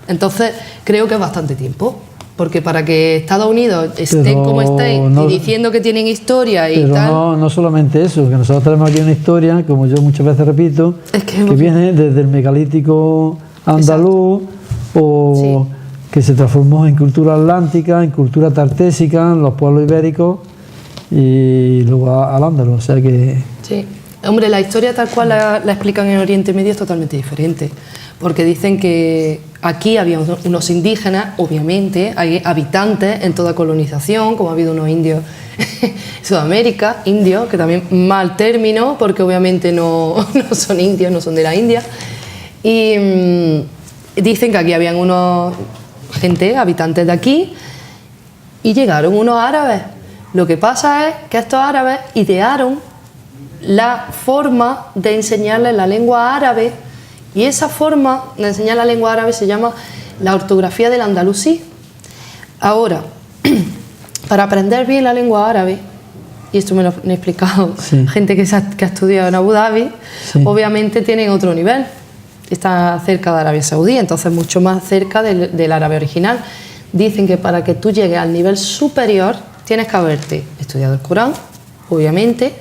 Entonces, creo que es bastante tiempo, porque para que Estados Unidos estén como estén, y diciendo que tienen historia y pero tal... no solamente eso, que nosotros tenemos aquí una historia, como yo muchas veces repito, que viene desde el megalítico andaluz, o sí, que se transformó en cultura atlántica, en cultura tartésica, en los pueblos ibéricos, y luego al Ándalus, o sea que... Sí, hombre, la historia tal cual la explican en Oriente Medio es totalmente diferente, porque dicen que aquí había unos indígenas, obviamente, hay habitantes en toda colonización, como ha habido unos indios en Sudamérica, indios, que también mal término, porque obviamente no son indios, no son de la India, y dicen que aquí habían unos gente, habitantes de aquí, y llegaron unos árabes. Lo que pasa es que estos árabes idearon la forma de enseñarles la lengua árabe, y esa forma de enseñar la lengua árabe se llama la ortografía del andalusí. Ahora, para aprender bien la lengua árabe, y esto me lo han explicado sí, gente que ha estudiado en Abu Dhabi, sí, obviamente tienen otro nivel, está cerca de Arabia Saudí, entonces mucho más cerca del árabe original. Dicen que para que tú llegues al nivel superior tienes que haberte estudiado el Corán, obviamente,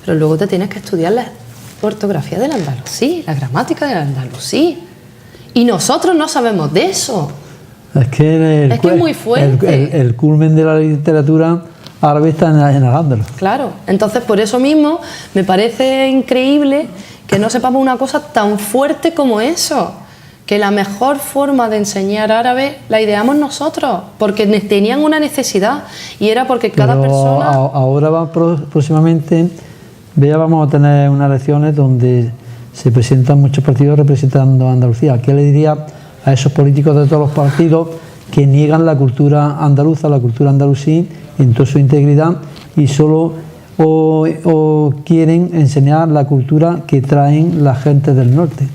pero luego te tienes que estudiar la ortografía del andalusí, la gramática del andalusí. Y nosotros no sabemos de eso. Es que es muy fuerte. El culmen de la literatura árabe está en el Andalus. Claro, entonces por eso mismo me parece increíble que no sepamos una cosa tan fuerte como eso. Que la mejor forma de enseñar árabe la ideamos nosotros, porque tenían una necesidad y era porque cada persona... Ahora próximamente, vamos a tener unas elecciones donde se presentan muchos partidos representando a Andalucía. ¿Qué le diría a esos políticos de todos los partidos que niegan la cultura andaluza, la cultura andalusí en toda su integridad y solo o quieren enseñar la cultura que traen la gente del norte?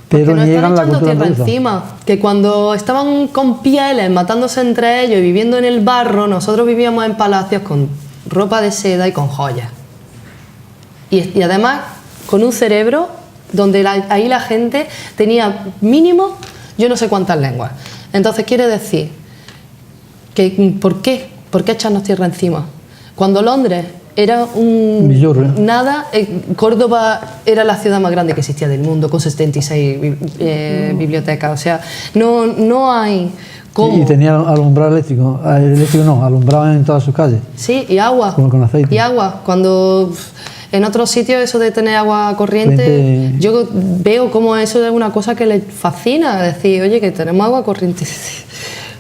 Pero no están echando tierra encima, que cuando estaban con pieles, matándose entre ellos y viviendo en el barro, nosotros vivíamos en palacios con ropa de seda y con joyas. Y además con un cerebro donde ahí la gente tenía mínimo yo no sé cuántas lenguas. Entonces quiere decir que ¿por qué echarnos tierra encima? Cuando Londres era nada, Córdoba era la ciudad más grande que existía del mundo, con 76 bibliotecas, o sea, no hay cómo. Y tenía alumbrado eléctrico no, alumbrado en todas sus calles. Sí, y agua. Con aceite. Y agua, cuando en otros sitios eso de tener agua corriente, yo veo como eso es una cosa que les fascina, decir, oye, que tenemos agua corriente,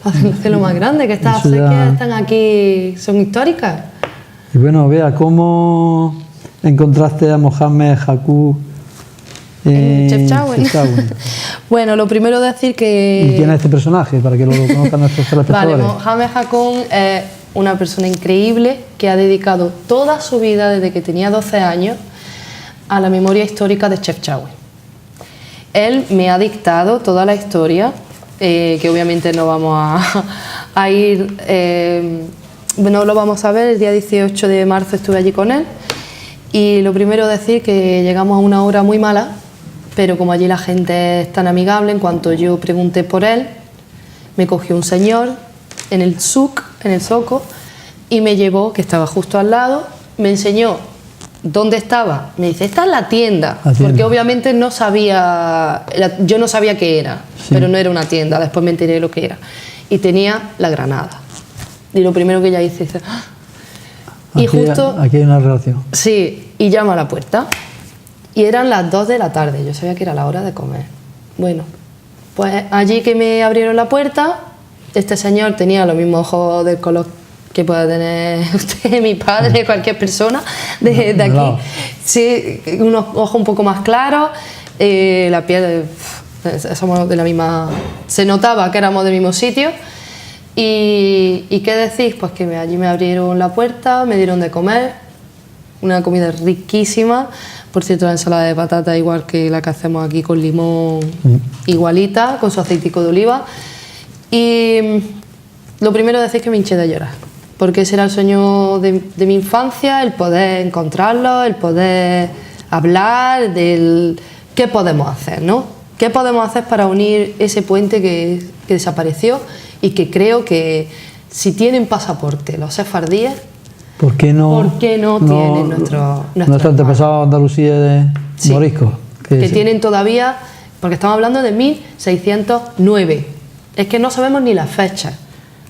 hace lo más grande, que estas acequias están aquí, son históricas. Y bueno, vea, ¿cómo encontraste a Mohamed Haku en Chefchaouen? Bueno, lo primero decir que... ¿Y quién es este personaje? Para que lo conozcan nuestros telespectadores. Vale, Mohamed Haku una persona increíble que ha dedicado toda su vida, desde que tenía 12 años, a la memoria histórica de Chefchaouen. Él me ha dictado toda la historia, que obviamente no vamos a ir, no lo vamos a ver. El día 18 de marzo estuve allí con él, y lo primero decir que llegamos a una hora muy mala, pero como allí la gente es tan amigable, en cuanto yo pregunté por él, me cogió un señor en el souk, en el zoco, y me llevó, que estaba justo al lado, me enseñó dónde estaba. Me dice, esta es la tienda, porque obviamente no sabía, yo no sabía qué era, pero no era una tienda, después me enteré de lo que era. Y tenía la granada. Y lo primero que ella hizo, dice, ¡ah! Y justo... Aquí hay una relación. Sí, y llama a la puerta. Y eran las 2 de la tarde, yo sabía que era la hora de comer. Bueno, pues allí que me abrieron la puerta, este señor tenía los mismos ojos del color que pueda tener usted, mi padre, cualquier persona de aquí. Sí, unos ojos un poco más claros, la piel, somos de la misma... Se notaba que éramos del mismo sitio. ¿Y qué decís? Pues que allí me abrieron la puerta, me dieron de comer, una comida riquísima. Por cierto, la ensalada de patata igual que la que hacemos aquí con limón, igualita, con su aceitico de oliva. Y lo primero decir que me hinché de llorar, porque ese era el sueño de mi infancia, el poder encontrarlo, el poder hablar del qué podemos hacer, ¿no? ¿Qué podemos hacer para unir ese puente que desapareció? Y que creo que si tienen pasaporte los sefardíes, ¿por qué no tienen nuestros antepasados Andalucía de moriscos? Que tienen todavía, porque estamos hablando de 1609. Es que no sabemos ni la fecha.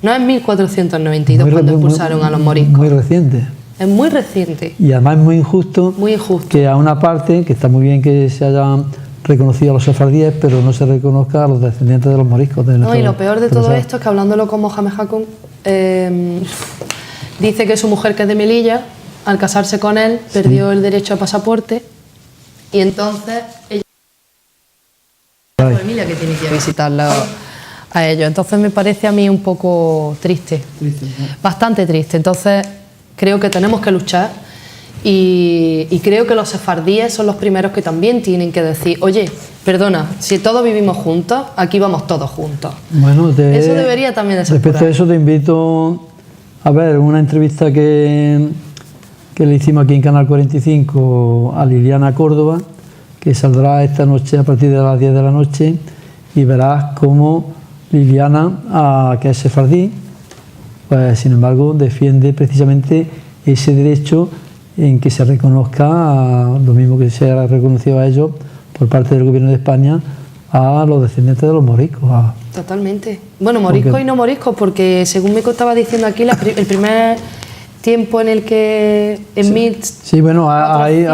No es 1492 cuando expulsaron a los moriscos. Muy reciente. Es muy reciente. Y además es muy injusto, que a una parte, que está muy bien que se hayan reconocido a los sefardíes, pero no se reconozca a los descendientes de los moriscos. No, y lo peor de todo esto es que, hablándolo con Mohamed Hakoun, dice que su mujer, que es de Melilla, al casarse con él, perdió el derecho a pasaporte, y entonces ella, la familia que tiene que ir a visitarlo a ellos. Entonces me parece a mí un poco triste, bastante triste. Entonces creo que tenemos que luchar. Y creo que los sefardíes son los primeros que también tienen que decir, oye, perdona, si todos vivimos juntos, aquí vamos todos juntos. Bueno, eso debería también de ser. Respecto a eso te invito a ver una entrevista que le hicimos aquí en Canal 45 a Liliana Córdoba, que saldrá esta noche a partir de las 10 de la noche, y verás cómo Liliana, que es sefardí, pues sin embargo defiende precisamente ese derecho en que se reconozca, lo mismo que se ha reconocido a ellos por parte del gobierno de España, a los descendientes de los moriscos. Totalmente. Bueno, moriscos y no moriscos, porque según me estaba diciendo aquí, el primer tiempo en el que bueno, hay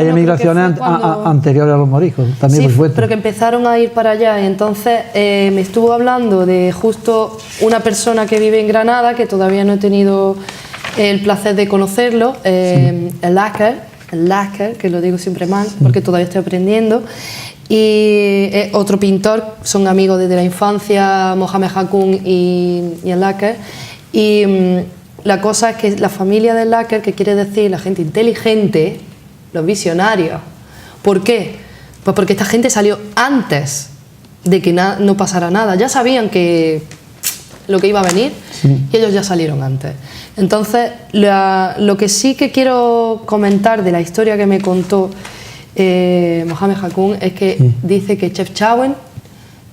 emigraciones anteriores a los moriscos, también, por supuesto. Pero que empezaron a ir para allá, y entonces me estuvo hablando de justo una persona que vive en Granada, que todavía no he tenido el placer de conocerlo, el Lasker, que lo digo siempre mal, porque todavía estoy aprendiendo, y otro pintor, son amigos desde la infancia, Mohamed Hakoun y el Lasker, y la cosa es que la familia del Lasker, que quiere decir la gente inteligente, los visionarios. ¿Por qué? Pues porque esta gente salió antes de que no pasara nada, ya sabían que lo que iba a venir, y ellos ya salieron antes. Entonces, lo que sí que quiero comentar de la historia que me contó Mohamed Hakoun es que dice que Chefchaouen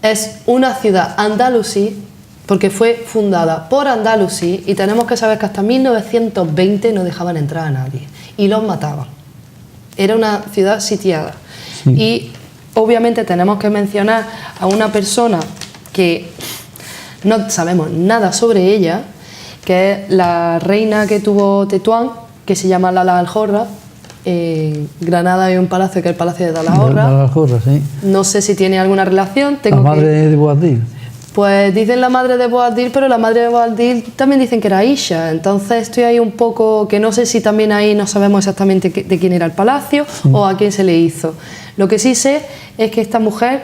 es una ciudad andalusí porque fue fundada por andalusí, y tenemos que saber que hasta 1920 no dejaban entrar a nadie y los mataban. Era una ciudad sitiada. Y obviamente tenemos que mencionar a una persona que no sabemos nada sobre ella, que es la reina que tuvo Tetuán, que se llama Lala Aljorra. En Granada hay un palacio que es el Palacio de Dala Jorra. No sé si tiene alguna relación. La madre de Boabdil. Pues dicen la madre de Boabdil, pero la madre de Boabdil también dicen que era Isha. Entonces estoy ahí un poco, que no sé si también ahí no sabemos exactamente de quién era el palacio o a quién se le hizo. Lo que sí sé es que esta mujer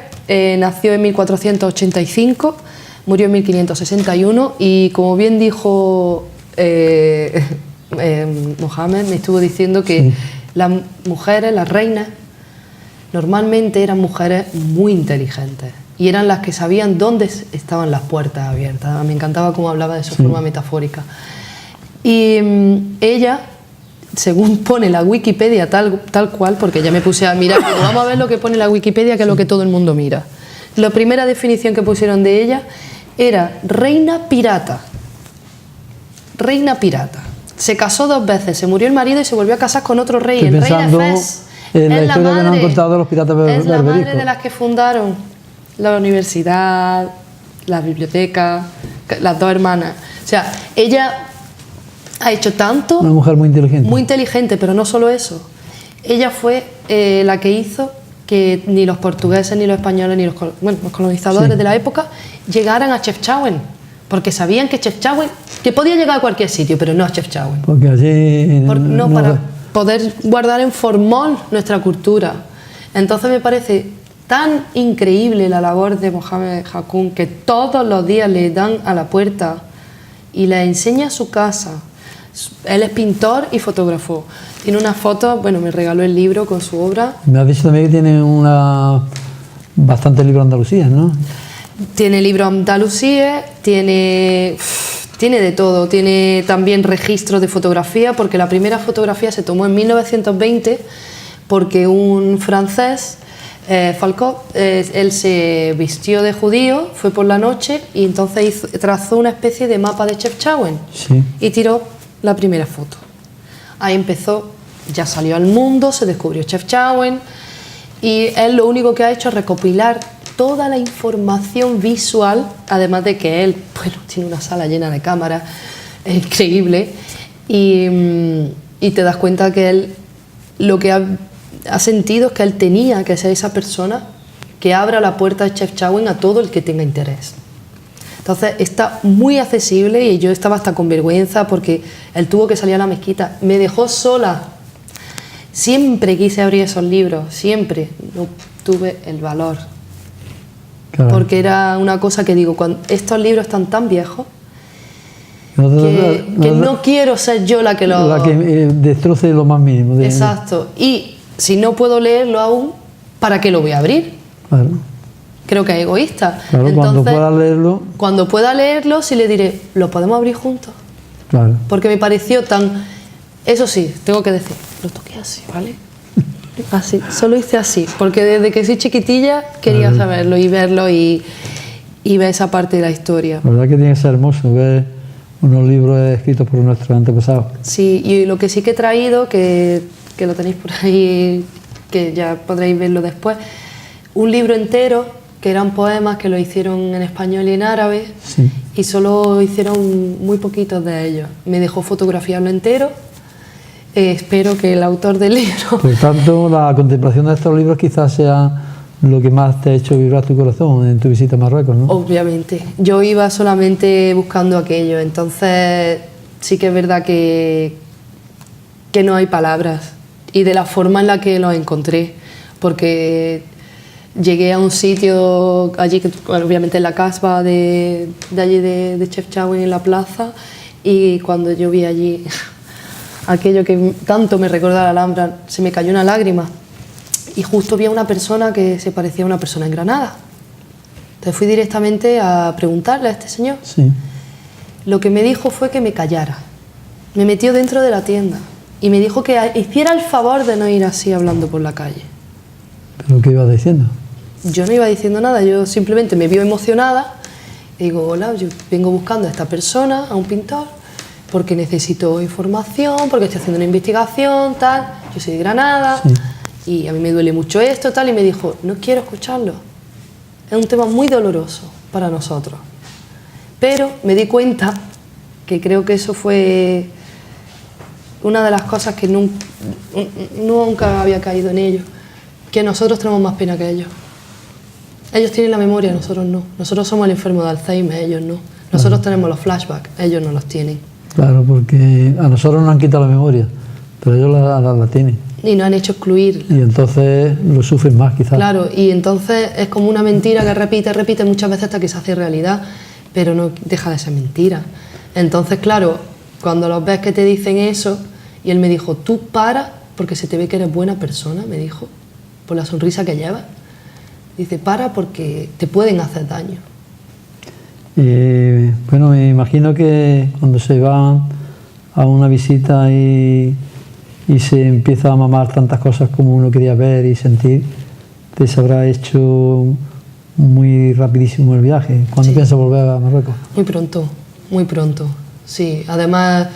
nació en 1485, murió en 1561, y como bien dijo Mohamed me estuvo diciendo que las mujeres, las reinas, normalmente eran mujeres muy inteligentes y eran las que sabían dónde estaban las puertas abiertas. Me encantaba cómo hablaba de su forma metafórica. Y ella, según pone la Wikipedia tal cual, porque ya me puse a mirar, pero vamos a ver lo que pone la Wikipedia, que es lo que todo el mundo mira. La primera definición que pusieron de ella era reina pirata. Reina pirata. Se casó 2 veces, se murió el marido y se volvió a casar con otro rey, el rey de Fez. En la historia que nos han contado los piratas berbericos. Es la madre de las que fundaron la universidad, la biblioteca, las 2 hermanas. O sea, ella ha hecho tanto. Una mujer muy inteligente. Muy inteligente, pero no solo eso. Ella fue la que hizo que ni los portugueses, ni los españoles, ni los colonizadores de la época llegaran a Chefchaouen. Porque sabían que Chefchaouen, que podía llegar a cualquier sitio, pero no a Chefchaouen. Porque allí... para poder guardar en formol nuestra cultura. Entonces me parece tan increíble la labor de Mohamed Hakoun, que todos los días le dan a la puerta y le enseña su casa. Él es pintor y fotógrafo. Tiene una foto, bueno, me regaló el libro con su obra. Me has dicho también que tiene bastantes libros andalusíes, ¿no? Tiene libros andalusíes, tiene de todo. Tiene también registros de fotografía, porque la primera fotografía se tomó en 1920 porque un francés, Falcot, él se vistió de judío, fue por la noche y entonces trazó una especie de mapa de Chefchaouen y tiró la primera foto. Ahí empezó, ya salió al mundo, se descubrió Chefchaouen y él lo único que ha hecho es recopilar toda la información visual, además de que él, bueno, tiene una sala llena de cámaras, es increíble, y te das cuenta que él lo que ha sentido es que él tenía que ser esa persona que abra la puerta de Chefchaouen a todo el que tenga interés. Entonces está muy accesible y yo estaba hasta con vergüenza porque él tuvo que salir a la mezquita, me dejó sola. Siempre quise abrir esos libros, siempre, no tuve el valor. Claro. Porque era una cosa que digo, cuando estos libros están tan viejos que no quiero ser yo la que lo... La que destroce lo más mínimo. Exacto. Y si no puedo leerlo aún, ¿para qué lo voy a abrir? Claro. Creo que es egoísta. Claro, entonces, cuando pueda leerlo... Cuando pueda leerlo, sí le diré, ¿lo podemos abrir juntos? Claro. Porque me pareció tan... Eso sí, tengo que decir, lo toqué así, ¿vale? Así, solo hice así, porque desde que soy chiquitilla quería saberlo y verlo y ver esa parte de la historia. La verdad que tiene que ser hermoso ver unos libros escritos por nuestros antepasados. Sí, y lo que sí que he traído, que lo tenéis por ahí, que ya podréis verlo después, un libro entero, que eran poemas que lo hicieron en español y en árabe, y solo hicieron muy poquitos de ellos. Me dejó fotografiarlo entero. Espero que el autor del libro... Por tanto, la contemplación de estos libros quizás sea lo que más te ha hecho vibrar tu corazón en tu visita a Marruecos, ¿no? Obviamente. Yo iba solamente buscando aquello, entonces sí que es verdad que no hay palabras. Y de la forma en la que los encontré, porque llegué a un sitio allí, obviamente en la casba de allí de Chefchaouen, en la plaza, y cuando yo vi allí... aquello que tanto me recuerda a la Alhambra, se me cayó una lágrima y justo vi a una persona que se parecía a una persona en Granada. Entonces fui directamente a preguntarle a este señor. Lo que me dijo fue que me callara. Me metió dentro de la tienda y me dijo que hiciera el favor de no ir así hablando por la calle. ¿Pero qué ibas diciendo? Yo no iba diciendo nada, yo simplemente me vio emocionada y digo, hola, yo vengo buscando a esta persona, a un pintor, porque necesito información, porque estoy haciendo una investigación, tal, yo soy de Granada y a mí me duele mucho esto, tal, y me dijo, no quiero escucharlo, es un tema muy doloroso para nosotros. Pero me di cuenta que creo que eso fue una de las cosas que nunca había caído en ello, que nosotros tenemos más pena que ellos. Ellos tienen la memoria, nosotros no. Nosotros somos el enfermo de Alzheimer, ellos no. Nosotros tenemos los flashbacks, ellos no los tienen. Claro, porque a nosotros nos han quitado la memoria, pero ellos la tienen. Y nos han hecho excluir. Y entonces lo sufren más, quizás. Claro, y entonces es como una mentira que repite muchas veces hasta que se hace realidad, pero no deja de ser mentira. Entonces, claro, cuando los ves que te dicen eso, y él me dijo, tú para, porque se te ve que eres buena persona, me dijo, por la sonrisa que llevas. Dice, para porque te pueden hacer daño. Bueno, me imagino que cuando se va a una visita y se empieza a mamar tantas cosas como uno quería ver y sentir, te se habrá hecho muy rapidísimo el viaje. ¿Cuándo piensas volver a Marruecos? Muy pronto, sí. Además,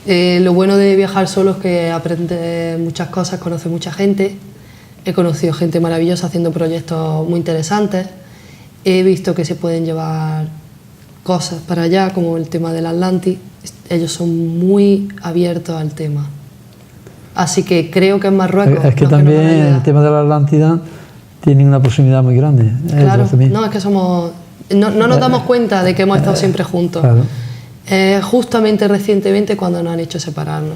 lo bueno de viajar solo es que aprendes muchas cosas, conoces mucha gente. He conocido gente maravillosa haciendo proyectos muy interesantes. He visto que se pueden llevar cosas para allá, como el tema del Atlantis. Ellos son muy abiertos al tema. Así que creo que en Marruecos... Es que también el tema de la Atlántida tiene una proximidad muy grande. Claro, no, es que somos... No nos damos cuenta de que hemos estado siempre juntos. Claro. Justamente recientemente cuando nos han hecho separarnos.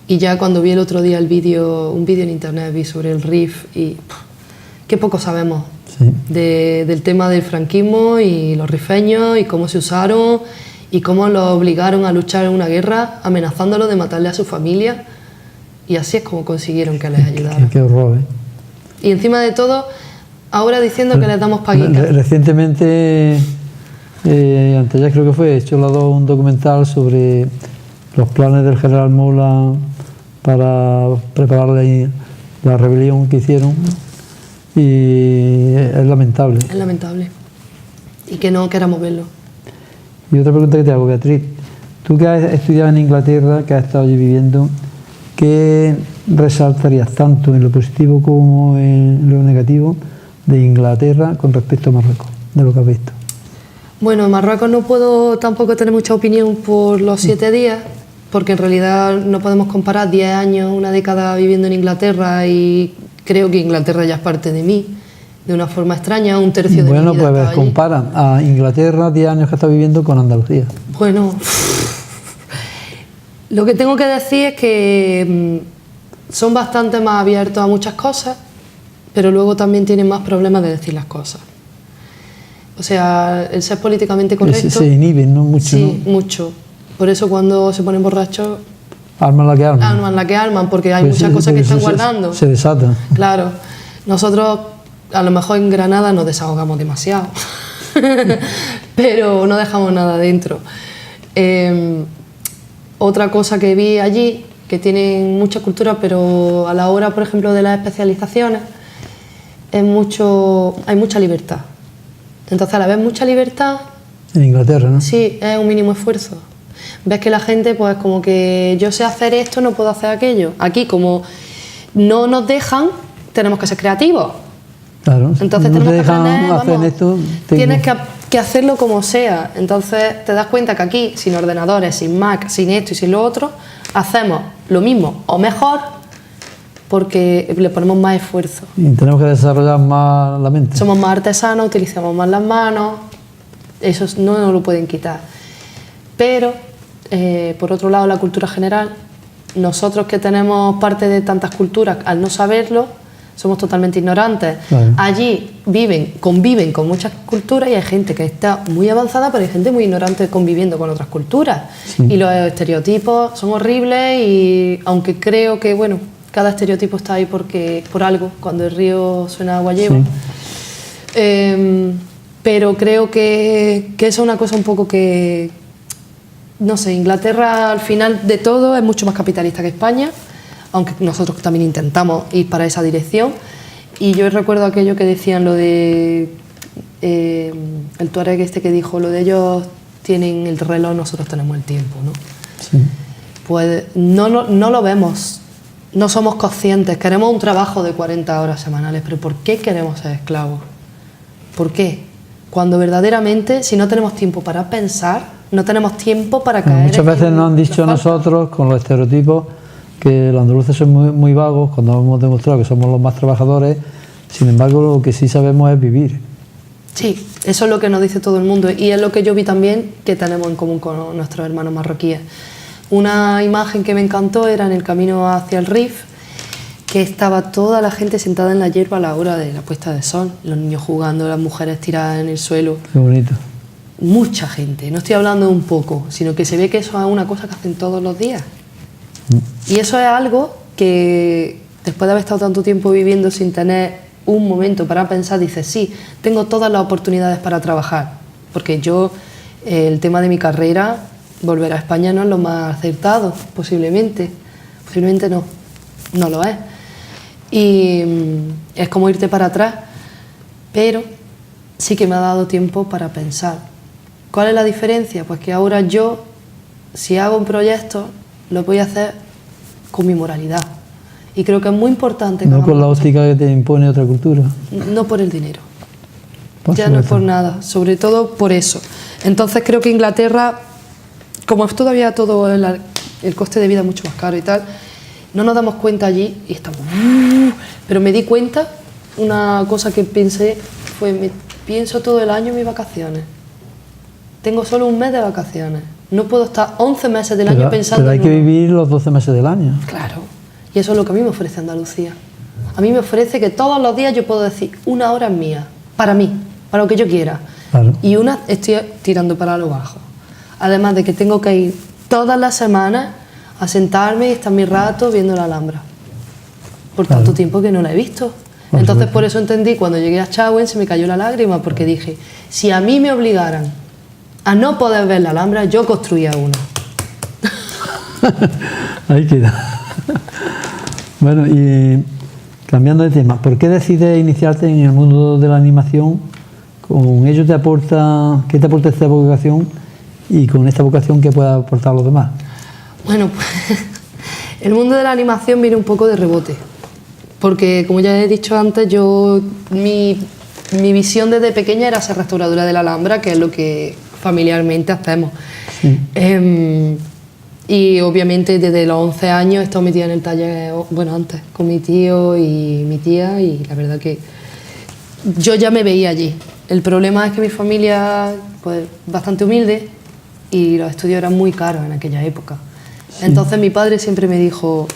Y ya cuando vi el otro día un vídeo en internet, vi sobre el RIF y qué poco sabemos del tema del franquismo y los rifeños y cómo se usaron y cómo los obligaron a luchar en una guerra amenazándolo de matarle a su familia, y así es como consiguieron que les ayudara. Qué horror, ¿eh? Y encima de todo, ahora diciendo que les damos paguitas. Recientemente, antes ya creo que fue, he hecho un documental sobre los planes del general Mola para preparar la rebelión que hicieron, y es lamentable. Es lamentable. Y que no queramos verlo. Y otra pregunta que te hago, Beatriz. Tú que has estudiado en Inglaterra, que has estado allí viviendo, ¿qué resaltarías tanto en lo positivo como en lo negativo de Inglaterra con respecto a Marruecos, de lo que has visto? Bueno, en Marruecos no puedo tampoco tener mucha opinión por los 7 días, porque en realidad no podemos comparar 10 años, una década viviendo en Inglaterra, y creo que Inglaterra ya es parte de mí, de una forma extraña, un tercio de mi vida. Bueno, pues compara a Inglaterra, 10 años que está viviendo, con Andalucía. Bueno, lo que tengo que decir es que son bastante más abiertos a muchas cosas, pero luego también tienen más problemas de decir las cosas. O sea, el ser políticamente correcto... Se inhiben, ¿no? Mucho, sí, ¿no? mucho. Por eso cuando se ponen borrachos... Arman la que arman. Arman la que arman, porque hay muchas cosas que están guardando. Se desatan. Claro. Nosotros, a lo mejor en Granada nos desahogamos demasiado, pero no dejamos nada dentro. Otra cosa que vi allí, que tienen mucha cultura, pero a la hora, por ejemplo, de las especializaciones, hay mucha libertad. Entonces, a la vez mucha libertad... En Inglaterra, ¿no? Sí, es un mínimo esfuerzo. Ves que la gente, pues como que yo sé hacer esto, no puedo hacer aquello. Aquí, como no nos dejan, tenemos que ser creativos. Claro, entonces no tenemos te dejan que aprender, hacer esto, tienes que hacerlo como sea. Entonces te das cuenta que aquí, sin ordenadores, sin Mac, sin esto y sin lo otro, hacemos lo mismo o mejor, porque le ponemos más esfuerzo. Y tenemos que desarrollar más la mente. Somos más artesanos, utilizamos más las manos, eso no nos lo pueden quitar. Pero, por otro lado, la cultura general, nosotros que tenemos parte de tantas culturas, al no saberlo, somos totalmente ignorantes. Claro. Allí conviven con muchas culturas y hay gente que está muy avanzada, pero hay gente muy ignorante conviviendo con otras culturas. Sí. Y los estereotipos son horribles, y aunque creo que, bueno, cada estereotipo está ahí por algo, cuando el río suena agua lleva. Sí. Pero creo que eso es una cosa un poco que, no sé, Inglaterra al final de todo es mucho más capitalista que España, aunque nosotros también intentamos ir para esa dirección. Y yo recuerdo aquello que decían, lo de el tuareg este que dijo, lo de ellos tienen el reloj, nosotros tenemos el tiempo, ¿no? Sí. Pues no lo vemos, no somos conscientes, queremos un trabajo de 40 horas semanales, pero ¿por qué queremos ser esclavos? ¿Por qué? Cuando verdaderamente, si no tenemos tiempo para pensar, no tenemos tiempo para caer... Muchas veces nos han dicho a nosotros, con los estereotipos, que los andaluces son muy vagos, cuando hemos demostrado que somos los más trabajadores. Sin embargo, lo que sí sabemos es vivir. Sí, eso es lo que nos dice todo el mundo, y es lo que yo vi también que tenemos en común con nuestros hermanos marroquíes. Una imagen que me encantó era en el camino hacia el Rif, que estaba toda la gente sentada en la hierba a la hora de la puesta de sol, los niños jugando, las mujeres tiradas en el suelo. Qué bonito. mucha gente, no estoy hablando de un poco, sino que se ve que eso es una cosa que hacen todos los días. Y eso es algo que después de haber estado tanto tiempo viviendo sin tener un momento para pensar, dices, sí, tengo todas las oportunidades para trabajar, porque yo, el tema de mi carrera, volver a España no es lo más acertado, posiblemente no lo es. Y es como irte para atrás, pero sí que me ha dado tiempo para pensar. ¿Cuál es la diferencia? Pues que ahora yo, si hago un proyecto, lo voy a hacer con mi moralidad. Y creo que es muy importante... No con la óptica que te impone otra cultura. No por el dinero. Por ya supuesto. no es por nada, sobre todo por eso. Entonces creo que Inglaterra, como es todavía todo el coste de vida mucho más caro y tal, no nos damos cuenta allí y estamos... Pero me di cuenta, una cosa que pensé fue, pienso todo el año en mis vacaciones. Tengo solo un mes de vacaciones. No puedo estar 11 meses del año pensando pero hay en que uno. vivir los 12 meses del año. Claro. Y eso es lo que a mí me ofrece Andalucía. A mí me ofrece que todos los días yo puedo decir, una hora es mía, para mí, para lo que yo quiera. Claro. Y una estoy tirando para lo bajo. Además de que tengo que ir todas las semanas a sentarme y estar mi rato viendo la Alhambra. Por tanto tiempo que no la he visto. Entonces por eso entendí, cuando llegué a Chauen se me cayó la lágrima, porque dije, si a mí me obligaran a no poder ver la Alhambra, yo construía una. Ahí queda. Bueno, y cambiando de tema, ¿por qué decides iniciarte en el mundo de la animación? ¿Con ello te aporta, qué te aporta esta vocación y con esta vocación qué puede aportar a los demás? Bueno, pues el mundo de la animación viene un poco de rebote, porque como ya he dicho antes, mi visión desde pequeña era ser restauradora de la Alhambra, que es lo que familiarmente hacemos. Sí. Y obviamente desde los 11 años he estado metida en el taller, bueno, antes, con mi tío y mi tía, y la verdad que yo ya me veía allí. El problema es que mi familia, pues, bastante humilde, y los estudios eran muy caros en aquella época. Sí. Entonces mi padre siempre me dijo,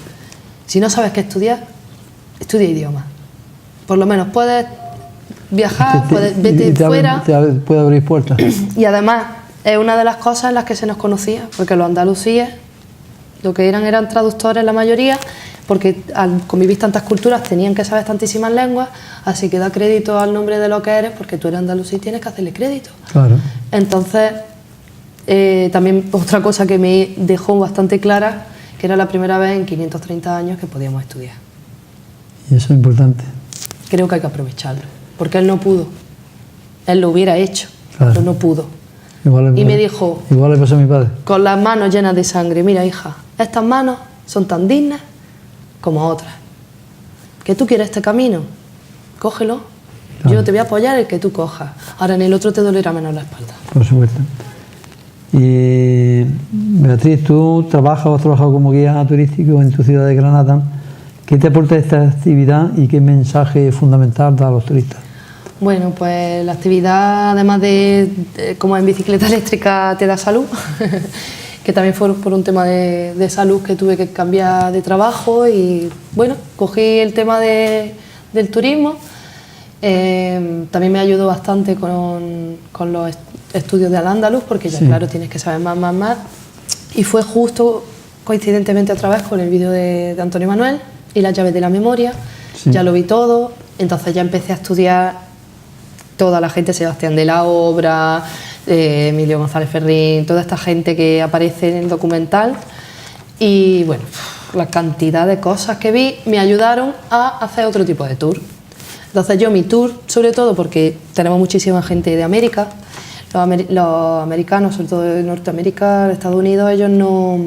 si no sabes qué estudiar, estudia idiomas. Por lo menos puedes viajar, vete fuera. Te puede abrir puertas. Y además es una de las cosas en las que se nos conocía, porque los andalusíes lo que eran traductores la mayoría, porque al convivir tantas culturas tenían que saber tantísimas lenguas, así que da crédito al nombre de lo que eres, porque tú eres andalusí y tienes que hacerle crédito. Claro. Entonces, también otra cosa que me dejó bastante clara, que era la primera vez en 530 años que podíamos estudiar. Y eso es importante. Creo que hay que aprovecharlo, porque él no pudo. Él lo hubiera hecho, claro, pero no pudo. Y me dijo, igual le pasó a mi padre, con las manos llenas de sangre, mira hija, estas manos son tan dignas como otras. ¿Que tú quieres este camino? Cógelo. Claro. Yo te voy a apoyar el que tú cojas. Ahora en el otro te dolerá menos la espalda. Por supuesto. Y Beatriz, tú trabajas o has trabajado como guía turístico en tu ciudad de Granada. ¿Qué te aporta esta actividad y qué mensaje fundamental da a los turistas? Bueno, pues la actividad, además de como en bicicleta eléctrica, te da salud, que también fue por un tema de salud que tuve que cambiar de trabajo y bueno, cogí el tema del turismo. También me ayudó bastante con los estudios de Al-Ándalus, porque ya claro, tienes que saber más. Y fue justo, coincidentemente otra vez, con el vídeo de Antonio Manuel y las llaves de la memoria. Ya lo vi todo, entonces ya empecé a estudiar toda la gente, Sebastián de la Obra, Emilio González Ferrín, toda esta gente que aparece en el documental. Y bueno, la cantidad de cosas que vi me ayudaron a hacer otro tipo de tour. Entonces yo mi tour, sobre todo porque tenemos muchísima gente de América, los americanos, sobre todo de Norteamérica, Estados Unidos, ellos no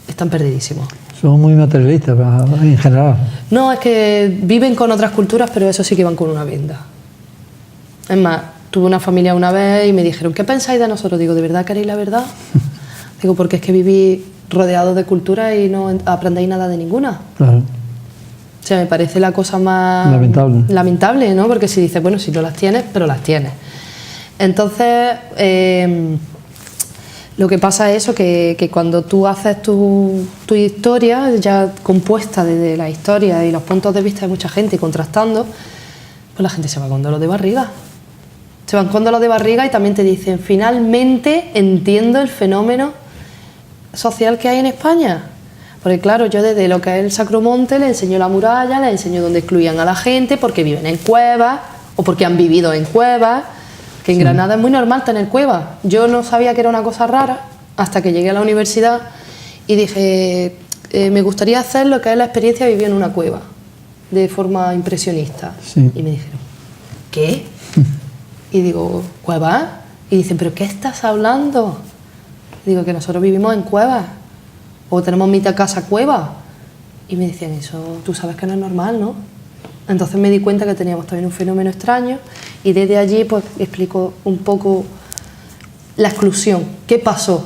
están perdidísimos. Son muy materialistas en general. No, es que viven con otras culturas, pero eso sí que van con una venda. Es más, tuve una familia una vez y me dijeron, ¿qué pensáis de nosotros? Digo, ¿de verdad queréis la verdad? Digo, porque es que vivís rodeados de culturas y no aprendéis nada de ninguna. Claro. O sea, me parece la cosa más lamentable, ¿no? Porque si dices, bueno, si no las tienes, pero las tienes. Entonces, lo que pasa es eso, que cuando tú haces tu historia, ya compuesta desde la historia y los puntos de vista de mucha gente y contrastando, pues la gente se va con dolor de barriga. te van con dolor de barriga y también te dicen, finalmente entiendo el fenómeno social que hay en España. Porque claro, yo desde lo que es el Sacromonte le enseño la muralla, le enseño dónde excluían a la gente porque viven en cuevas o porque han vivido en cuevas, que en Granada es muy normal tener cuevas. Yo no sabía que era una cosa rara hasta que llegué a la universidad y dije, me gustaría hacer lo que es la experiencia de vivir en una cueva, de forma impresionista. Sí. Y me dijeron, ¿qué? Y digo, ¿cuevas? Y dicen, ¿pero qué estás hablando? Digo, que nosotros vivimos en cuevas, o tenemos mitad casa cueva. Y me decían, eso tú sabes que no es normal, ¿no? Entonces me di cuenta que teníamos también un fenómeno extraño y desde allí pues explico un poco la exclusión, qué pasó.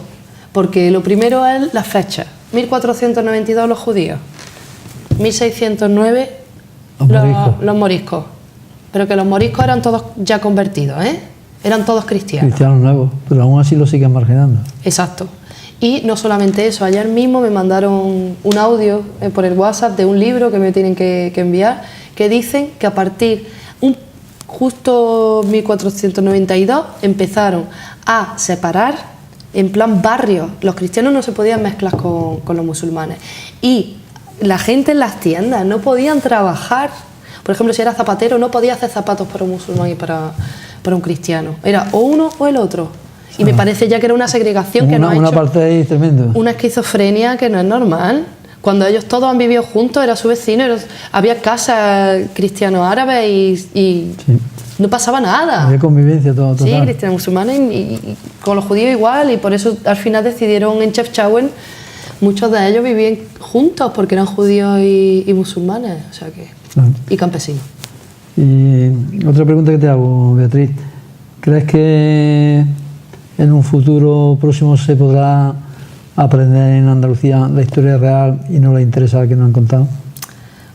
Porque lo primero es la fecha, 1492 los judíos, 1609 los moriscos. Pero que los moriscos eran todos ya convertidos, ¿eh? Eran todos cristianos. Cristianos nuevos, pero aún así lo siguen marginando. Exacto. Y no solamente eso, ayer mismo me mandaron un audio por el WhatsApp de un libro que me tienen que enviar, que dicen que a partir justo 1492 empezaron a separar en plan barrios. Los cristianos no se podían mezclar con los musulmanes. Y la gente en las tiendas no podían trabajar. Por ejemplo, si era zapatero, no podía hacer zapatos para un musulmán y para un cristiano. Era o uno o el otro. Y me parece ya que era una segregación que no ha hecho... Una parte ahí tremendo. Una esquizofrenia que no es normal. Cuando ellos todos han vivido juntos, era su vecino, había casas cristiano-árabes y sí. No pasaba nada. Había convivencia todo. Sí, cristianos musulmanes y con los judíos igual. Y por eso al final decidieron en Chefchaouen, muchos de ellos vivían juntos porque eran judíos y musulmanes. O sea que... Y campesinos. Y otra pregunta que te hago, Beatriz. ¿Crees que en un futuro próximo se podrá aprender en Andalucía la historia real y no la interesa que nos han contado?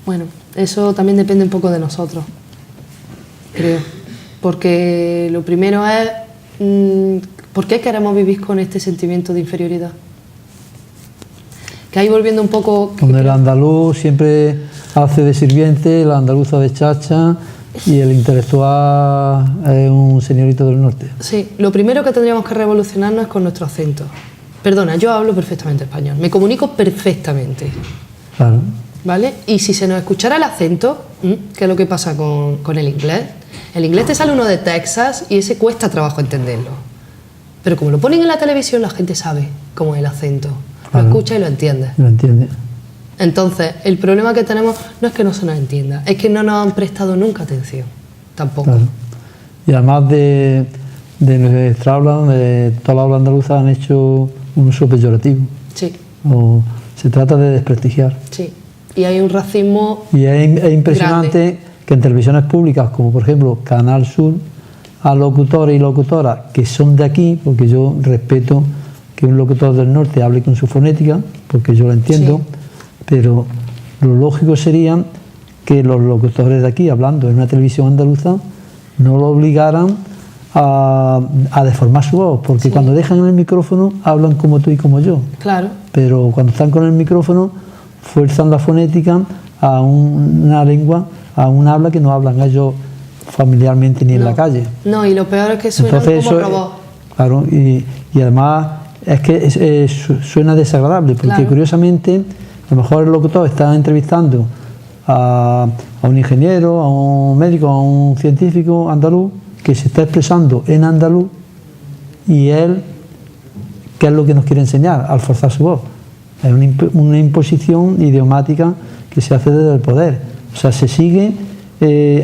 Bueno, eso también depende un poco de nosotros, creo. Porque lo primero es, ¿por qué queremos vivir con este sentimiento de inferioridad? Que ahí volviendo un poco... Cuando el andaluz siempre hace de sirviente, la andaluza de chacha y el intelectual es un señorito del norte. Sí, lo primero que tendríamos que revolucionarnos es con nuestro acento. Perdona, yo hablo perfectamente español, me comunico perfectamente. Claro. ¿Vale? Y si se nos escuchara el acento, ¿qué es lo que pasa con el inglés? El inglés te sale uno de Texas y ese cuesta trabajo entenderlo. Pero como lo ponen en la televisión, la gente sabe cómo es el acento. Claro. Lo escucha y lo entiende. Lo entiende. Entonces, el problema que tenemos no es que no se nos entienda, es que no nos han prestado nunca atención. Tampoco. Claro. Y además de nuestra habla, de toda la habla andaluza, han hecho un uso peyorativo. Sí. O se trata de desprestigiar. Sí. Y hay un racismo. Y es impresionante grande. Que en televisiones públicas, como por ejemplo Canal Sur, a locutores y locutoras que son de aquí, porque yo respeto que un locutor del norte hable con su fonética, porque yo lo entiendo, sí. Pero lo lógico sería que los locutores de aquí, hablando en una televisión andaluza, no lo obligaran a deformar su voz, porque sí. Cuando dejan el micrófono hablan como tú y como yo. Claro. Pero cuando están con el micrófono fuerzan la fonética a una lengua, a un habla que no hablan ellos familiarmente ni en la calle. No, y lo peor es que suenan como robots. Claro, y además es que suena desagradable, porque claro. Curiosamente a lo mejor el locutor está entrevistando a un ingeniero, a un médico, a un científico andaluz que se está expresando en andaluz y él, ¿qué es lo que nos quiere enseñar al forzar su voz? Es una imposición idiomática que se hace desde el poder. O sea, se sigue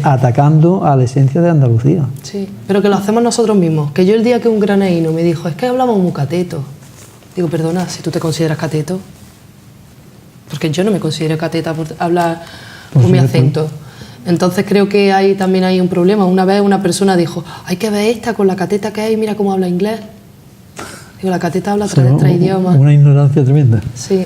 atacando a la esencia de Andalucía. Sí, pero que lo hacemos nosotros mismos. Que yo el día que un granaíno me dijo, es que hablamos muy cateto. Digo, perdona, si tú te consideras cateto. Porque yo no me considero cateta por hablar con mi acento. Entonces creo que también hay un problema. Una vez una persona dijo, hay que ver esta con la cateta que hay, mira cómo habla inglés. Digo, la cateta habla tres idiomas. Una ignorancia tremenda. Sí.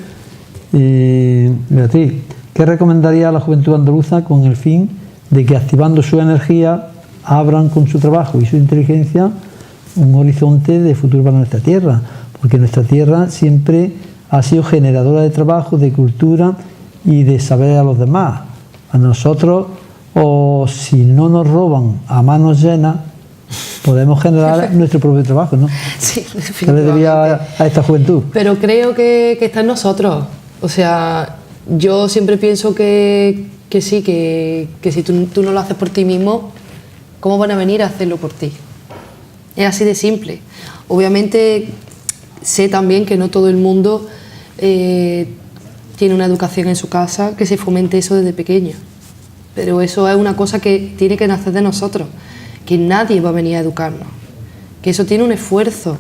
Beatriz, ¿qué recomendaría a la juventud andaluza con el fin de que activando su energía abran con su trabajo y su inteligencia un horizonte de futuro para nuestra tierra? Porque nuestra tierra siempre ha sido generadora de trabajo, de cultura y de saber a los demás. A nosotros, o si no nos roban a manos llenas, podemos generar nuestro propio trabajo, ¿no? Sí, ¿Qué le diría a esta juventud? Pero creo que está en nosotros. O sea, yo siempre pienso que sí, que si tú no lo haces por ti mismo, ¿cómo van a venir a hacerlo por ti? Es así de simple. Obviamente sé también que no todo el mundo tiene una educación en su casa que se fomente eso desde pequeño. Pero eso es una cosa que tiene que nacer de nosotros, que nadie va a venir a educarnos, que eso tiene un esfuerzo,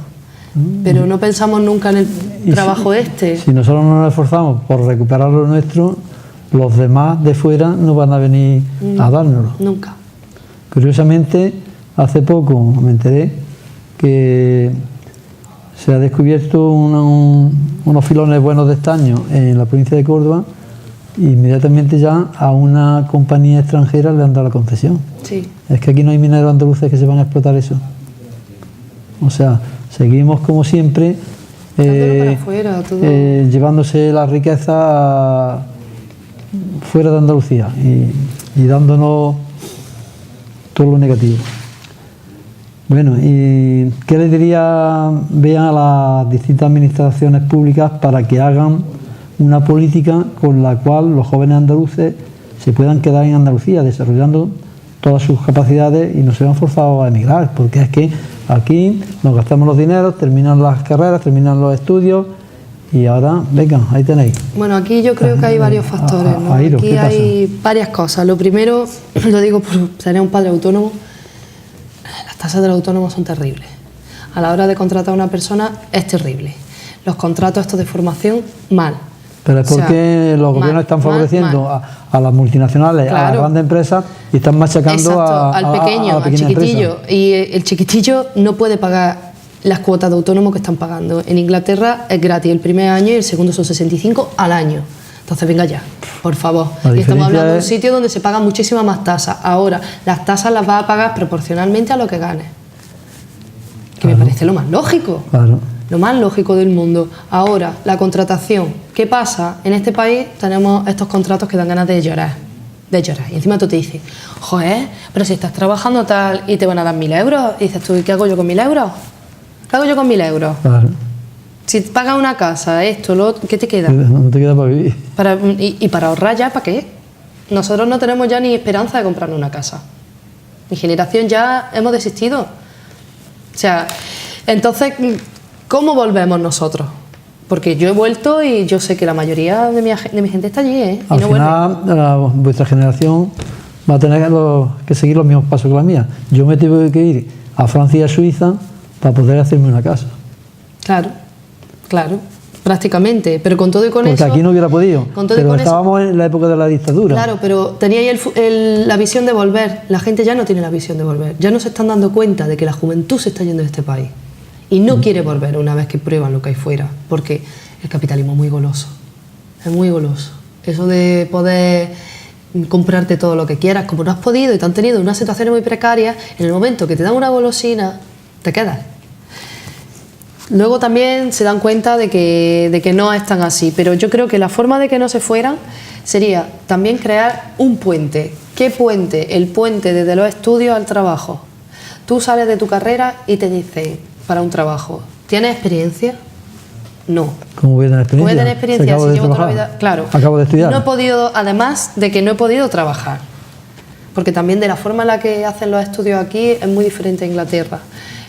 pero no pensamos nunca en el trabajo Si nosotros no nos esforzamos por recuperar lo nuestro, los demás de fuera no van a venir a dárnoslo. Nunca. Curiosamente, hace poco me enteré que se ha descubierto unos filones buenos de estaño en la provincia de Córdoba y inmediatamente ya a una compañía extranjera le han dado la concesión. Sí. Es que aquí no hay mineros andaluces que se van a explotar eso. O sea, seguimos como siempre para afuera, todo. Llevándose la riqueza fuera de Andalucía y dándonos todo lo negativo. Bueno, ¿y qué le diría vean a las distintas administraciones públicas para que hagan una política con la cual los jóvenes andaluces se puedan quedar en Andalucía desarrollando todas sus capacidades y no se vean forzados a emigrar? Porque es que aquí nos gastamos los dineros, terminan las carreras, terminan los estudios y ahora, venga, ahí tenéis. Bueno, aquí yo creo que hay varios factores, ¿no? Aquí hay varias cosas. Lo primero, lo digo por ser un padre autónomo, las tasas del autónomo son terribles. A la hora de contratar a una persona es terrible. Los contratos estos de formación, mal. Pero es porque los gobiernos están favoreciendo a las multinacionales, claro, a las grandes empresas y están machacando al pequeño, al chiquitillo. Empresa. Y el chiquitillo no puede pagar las cuotas de autónomo que están pagando. En Inglaterra es gratis el primer año y el segundo son 65 al año. Entonces venga ya, por favor. Y estamos hablando de un sitio donde se pagan muchísimas más tasas. Ahora, las tasas las va a pagar proporcionalmente a lo que ganes. Que claro, me parece lo más lógico. Claro. Lo más lógico del mundo. Ahora, la contratación. ¿Qué pasa? En este país tenemos estos contratos que dan ganas de llorar. De llorar. Y encima tú te dices, joder, pero si estás trabajando tal y te van a dar 1.000 euros. Y dices tú, ¿y qué hago yo con 1.000 euros? ¿Qué hago yo con 1.000 euros? Claro. Si pagas una casa, esto, lo otro, ¿qué te queda? No te queda para vivir. Y para ahorrar ya, ¿para qué? Nosotros no tenemos ya ni esperanza de comprarnos una casa. Mi generación ya hemos desistido. O sea, entonces, ¿cómo volvemos nosotros? Porque yo he vuelto y yo sé que la mayoría de mi gente está allí, ¿eh? Al final, vuestra generación va a tener que seguir los mismos pasos que la mía. Yo me tuve que ir a Francia y a Suiza para poder hacerme una casa. Claro, claro, prácticamente. Pero con todo y con eso... Porque aquí no hubiera podido. Pero estábamos en la época de la dictadura. Claro, pero tenía la visión de volver. La gente ya no tiene la visión de volver. Ya no se están dando cuenta de que la juventud se está yendo de este país. Y no quiere volver una vez que prueban lo que hay fuera, porque el capitalismo es muy goloso, es muy goloso. Eso de poder comprarte todo lo que quieras, como no has podido y te han tenido unas situaciones muy precarias, en el momento que te dan una golosina, te quedas. Luego también se dan cuenta de que no es tan así, pero yo creo que la forma de que no se fueran sería también crear un puente. ¿Qué puente? El puente desde los estudios al trabajo. Tú sales de tu carrera y te dicen... para un trabajo. ¿Tienes experiencia? No. ¿Cómo voy a tener experiencia? Voy a tener experiencia si llevo toda la vida. Claro. Acabo de estudiar. No he podido, además de que no he podido trabajar. Porque también de la forma en la que hacen los estudios aquí es muy diferente a Inglaterra.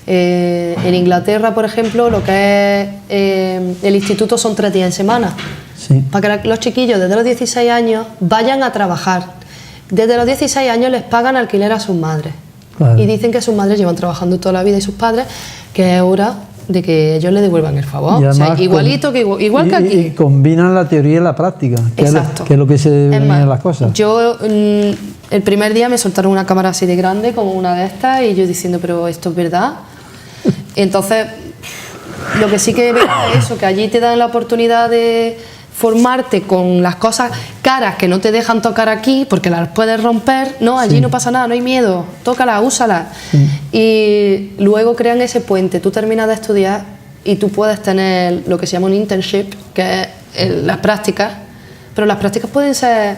En Inglaterra, por ejemplo, lo que es el instituto son 3 días en semana. Sí. Para que los chiquillos desde los 16 años vayan a trabajar. Desde los 16 años les pagan alquiler a sus madres. Claro. Y dicen que sus madres llevan trabajando toda la vida y sus padres, que es hora de que ellos le devuelvan el favor. O sea, igualito que igual que aquí. Y combinan la teoría y la práctica, que es lo que se ven en las cosas. Yo el primer día me soltaron una cámara así de grande, como una de estas, y yo diciendo, pero esto es verdad. Entonces, lo que sí que veo es eso, que allí te dan la oportunidad de formarte con las cosas caras que no te dejan tocar aquí porque las puedes romper, no, allí sí. No pasa nada, no hay miedo, tócalas, úsalas. Sí. Y luego crean ese puente, tú terminas de estudiar y tú puedes tener lo que se llama un internship, que es las prácticas, pero las prácticas pueden ser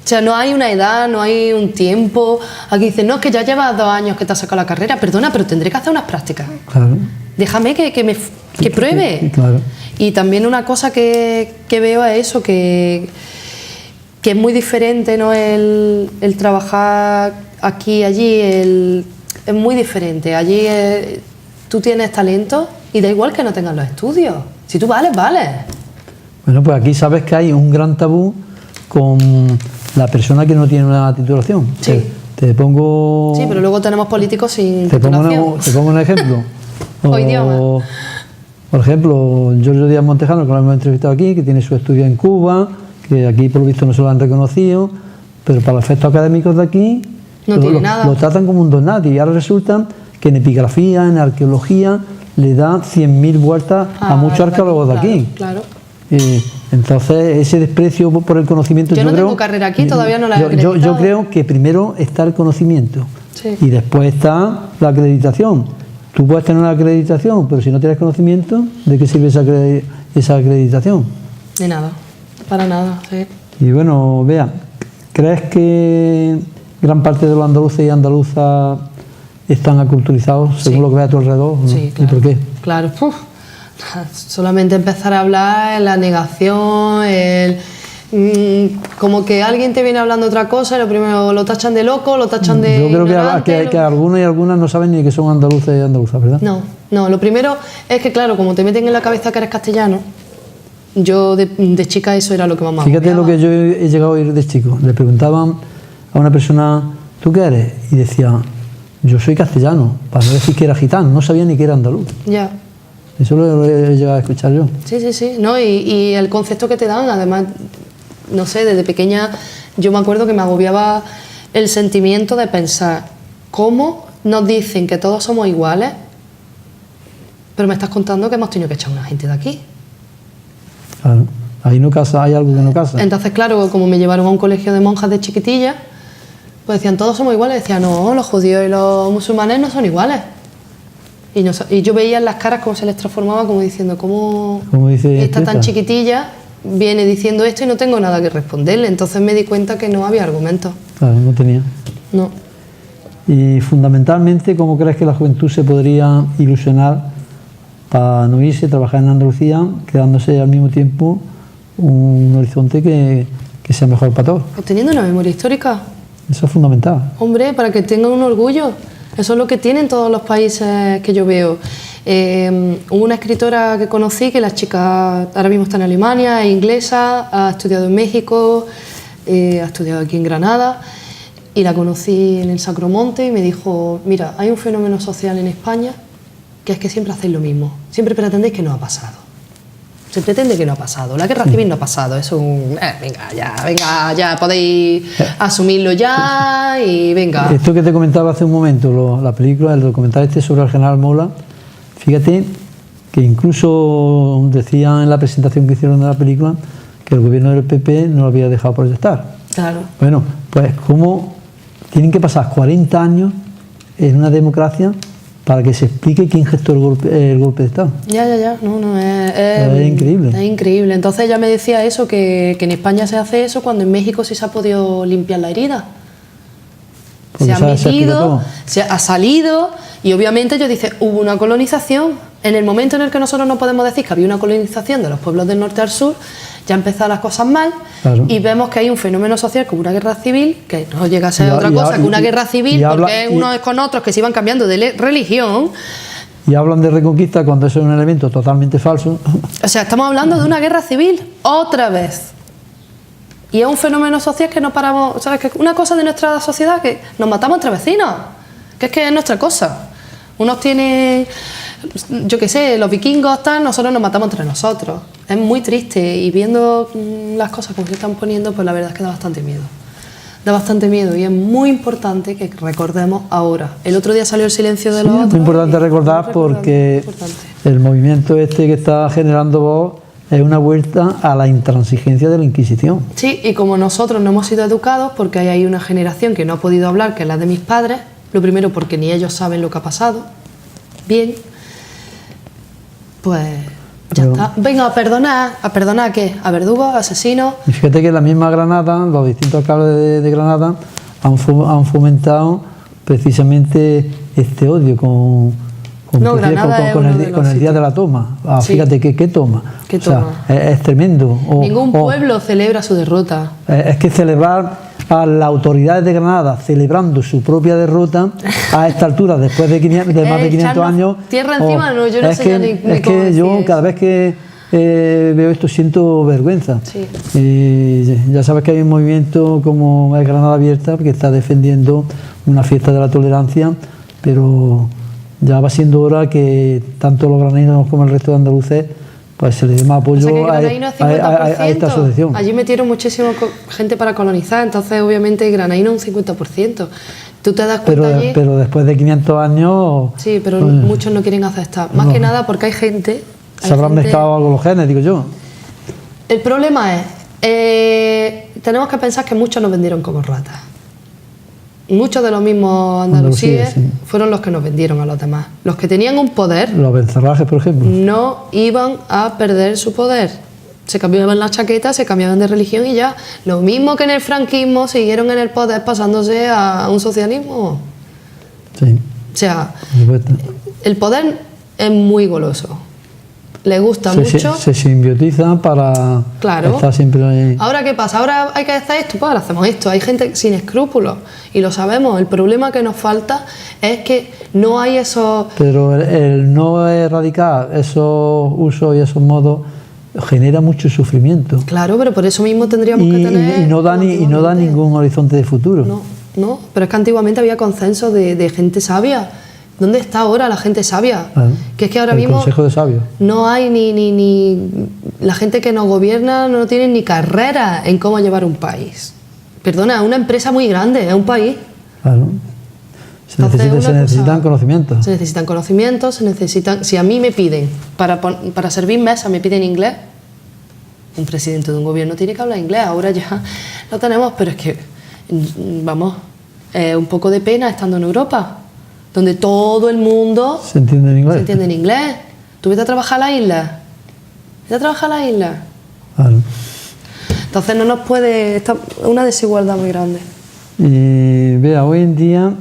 sea, no hay una edad, no hay un tiempo. Aquí dicen, no, es que ya llevas 2 años que te has sacado la carrera. Perdona, pero tendré que hacer unas prácticas. Claro. Déjame que pruebe. Claro. Y también una cosa que veo es eso, que es muy diferente, ¿no? El trabajar aquí y allí, es muy diferente. Allí tú tienes talento y da igual que no tengas los estudios. Si tú vales, vales. Bueno, pues aquí sabes que hay un gran tabú con la persona que no tiene una titulación. Sí. Te pongo... Sí, pero luego tenemos políticos sin te titulación. te pongo un ejemplo. O idioma. Por ejemplo, Giorgio Díaz Montejano, que lo hemos entrevistado aquí, que tiene su estudio en Cuba, que aquí por lo visto no se lo han reconocido, pero para los efectos académicos de aquí No tiene nada. Lo tratan como un don nadie. Y ahora resulta que en epigrafía, en arqueología, le da 100.000 vueltas a muchos arqueólogos de aquí. Claro. Entonces, ese desprecio por el conocimiento... Yo no tengo carrera aquí, todavía no la he acreditado. Yo creo que primero está el conocimiento, Sí. y después está la acreditación. Tú puedes tener una acreditación, pero si no tienes conocimiento, ¿de qué sirve esa acreditación? De nada, para nada, sí. Y bueno, Bea, ¿crees que gran parte de los andaluces y andaluzas están aculturizados según Sí. lo que ves a tu alrededor? ¿No? Sí, claro. ¿Y por qué? Claro, solamente empezar a hablar, la negación, como que alguien te viene hablando otra cosa y lo primero lo tachan de loco, lo tachan de Yo creo ignorante, que algunos y algunas no saben ni que son andaluces y andaluzas, ¿verdad? No, lo primero es que claro, como te meten en la cabeza que eres castellano, yo de chica eso era lo que más me Fíjate agobiaba. lo que yo he llegado a oír de chico. Le preguntaban a una persona, ¿tú qué eres? Y decía, yo soy castellano, para no decir que era gitano, no sabía ni que era andaluz. Ya. Eso lo he llegado a escuchar yo. Sí, ¿no? Y el concepto que te dan, además, no sé, desde pequeña yo me acuerdo que me agobiaba el sentimiento de pensar, ¿cómo nos dicen que todos somos iguales? Pero me estás contando que hemos tenido que echar a una gente de aquí. Claro. Ahí no casa, hay algo que no casa. Entonces, claro, como me llevaron a un colegio de monjas de chiquitilla, pues decían, todos somos iguales. Decían, no, los judíos y los musulmanes no son iguales. Y yo veía en las caras cómo se les transformaba, como diciendo, ¿cómo dice esta tan chiquitilla viene diciendo esto y no tengo nada que responderle? Entonces me di cuenta que no había argumentos. Claro, no tenía. No. Y fundamentalmente, ¿cómo crees que la juventud se podría ilusionar para no irse, trabajar en Andalucía, quedándose al mismo tiempo un horizonte que sea mejor para todos? Pues teniendo una memoria histórica. Eso es fundamental. Hombre, para que tengan un orgullo. Eso es lo que tienen todos los países que yo veo. Hubo una escritora que conocí, que la chica ahora mismo está en Alemania, es inglesa, ha estudiado en México, ha estudiado aquí en Granada, y la conocí en el Sacromonte y me dijo, mira, hay un fenómeno social en España que es que siempre hacéis lo mismo, siempre pretendéis que no ha pasado. Se pretende que no ha pasado, la guerra civil no ha pasado, es un... venga, ya podéis asumirlo ya y venga. Esto que te comentaba hace un momento, la película, el documental este sobre el general Mola, fíjate que incluso decían en la presentación que hicieron de la película que el gobierno del PP no lo había dejado proyectar. Claro. Bueno, pues ¿cómo tienen que pasar 40 años en una democracia para que se explique quién gestó el golpe de Estado? Ya, no, Es increíble. Es increíble. Entonces ella me decía eso, que en España se hace eso cuando en México sí se ha podido limpiar la herida. Porque Se ha se explica metido, todo. se ha salido y obviamente ellos dicen, hubo una colonización. En el momento en el que nosotros no podemos decir que había una colonización de los pueblos del norte al sur, ya empezaron las cosas mal. Claro. Y vemos que hay un fenómeno social como una guerra civil, que no llega a ser Y otra cosa que una y- guerra civil, y habla- porque y- unos con otros que se iban cambiando de religión. Y hablan de reconquista cuando eso es un elemento totalmente falso. O sea, estamos hablando de una guerra civil otra vez. Y es un fenómeno social que no paramos, ¿sabes? Que una cosa de nuestra sociedad que nos matamos entre vecinos, que es nuestra cosa. Unos tienen, yo qué sé, los vikingos, tal, nosotros nos matamos entre nosotros. Es muy triste y viendo las cosas como se están poniendo, pues la verdad es que da bastante miedo. Da bastante miedo y es muy importante que recordemos ahora. El otro día salió el silencio de Sí, los es otros. muy importante y- recordar porque importante. el movimiento este que está generando Vox es una vuelta a la intransigencia de la Inquisición. Sí, y como nosotros no hemos sido educados, porque hay ahí una generación que no ha podido hablar, que es la de mis padres, lo primero porque ni ellos saben lo que ha pasado, bien, pues Ya está. Venga, ¿a perdonar qué? ¿A verdugos, asesinos? Y fíjate que en la misma Granada, los distintos alcaldes de Granada han fomentado precisamente este odio con el día de la toma. Sí. Fíjate qué toma. ¿Qué o sea, toma? Es tremendo. Ningún pueblo celebra su derrota. Es que celebrar a las autoridades de Granada celebrando su propia derrota a esta altura, después de más de 500 años. Tierra encima, no, yo no sé ya ni es cómo que yo decir cada vez que veo esto siento vergüenza. Sí. Ya sabes que hay un movimiento como es Granada Abierta que está defendiendo una fiesta de la tolerancia, pero ya va siendo hora que tanto los granadinos como el resto de andaluces pues se le dé más apoyo a esta asociación. Allí metieron muchísima gente para colonizar, entonces obviamente Granaíno un 50%. Tú te das cuenta allí. Pero después de 500 años. Sí, pero muchos no quieren aceptar. Más que nada porque hay gente. Se habrán mezclado algo los genes, digo yo. El problema es, tenemos que pensar que muchos nos vendieron como ratas. Muchos de los mismos andalusíes fueron los que nos vendieron a los demás. Los que tenían un poder. Los Bencerrajes, por ejemplo. No iban a perder su poder. Se cambiaban las chaquetas, se cambiaban de religión y ya. Lo mismo que en el franquismo siguieron en el poder pasándose a un socialismo. Sí. O sea, el poder es muy goloso. Le gusta mucho. Se simbiotiza para estar siempre ahí. Ahora, ¿qué pasa? Ahora hay que hacer esto, pues ahora hacemos esto. Hay gente sin escrúpulos y lo sabemos. El problema que nos falta es que no hay esos... Pero el no erradicar esos usos y esos modos genera mucho sufrimiento. Claro, pero por eso mismo tendríamos que tener... Y no da ningún horizonte de futuro. No, pero es que antiguamente había consenso de gente sabia. ¿Dónde está ahora la gente sabia? Que es que ahora mismo Consejo de Sabios. No hay ni la gente que nos gobierna no tiene ni carrera en cómo llevar un país. Perdona, es una empresa muy grande, es un país. Claro. Se necesitan conocimientos. Se necesitan conocimientos, si a mí me piden, para servir mesa me piden inglés, un presidente de un gobierno tiene que hablar inglés, ahora ya lo tenemos, pero es que, vamos, un poco de pena estando en Europa, donde todo el mundo se entiende en inglés. Tú vete a trabajar a la isla. Claro. Entonces no nos puede... Es una desigualdad muy grande. Y vea, hoy en día,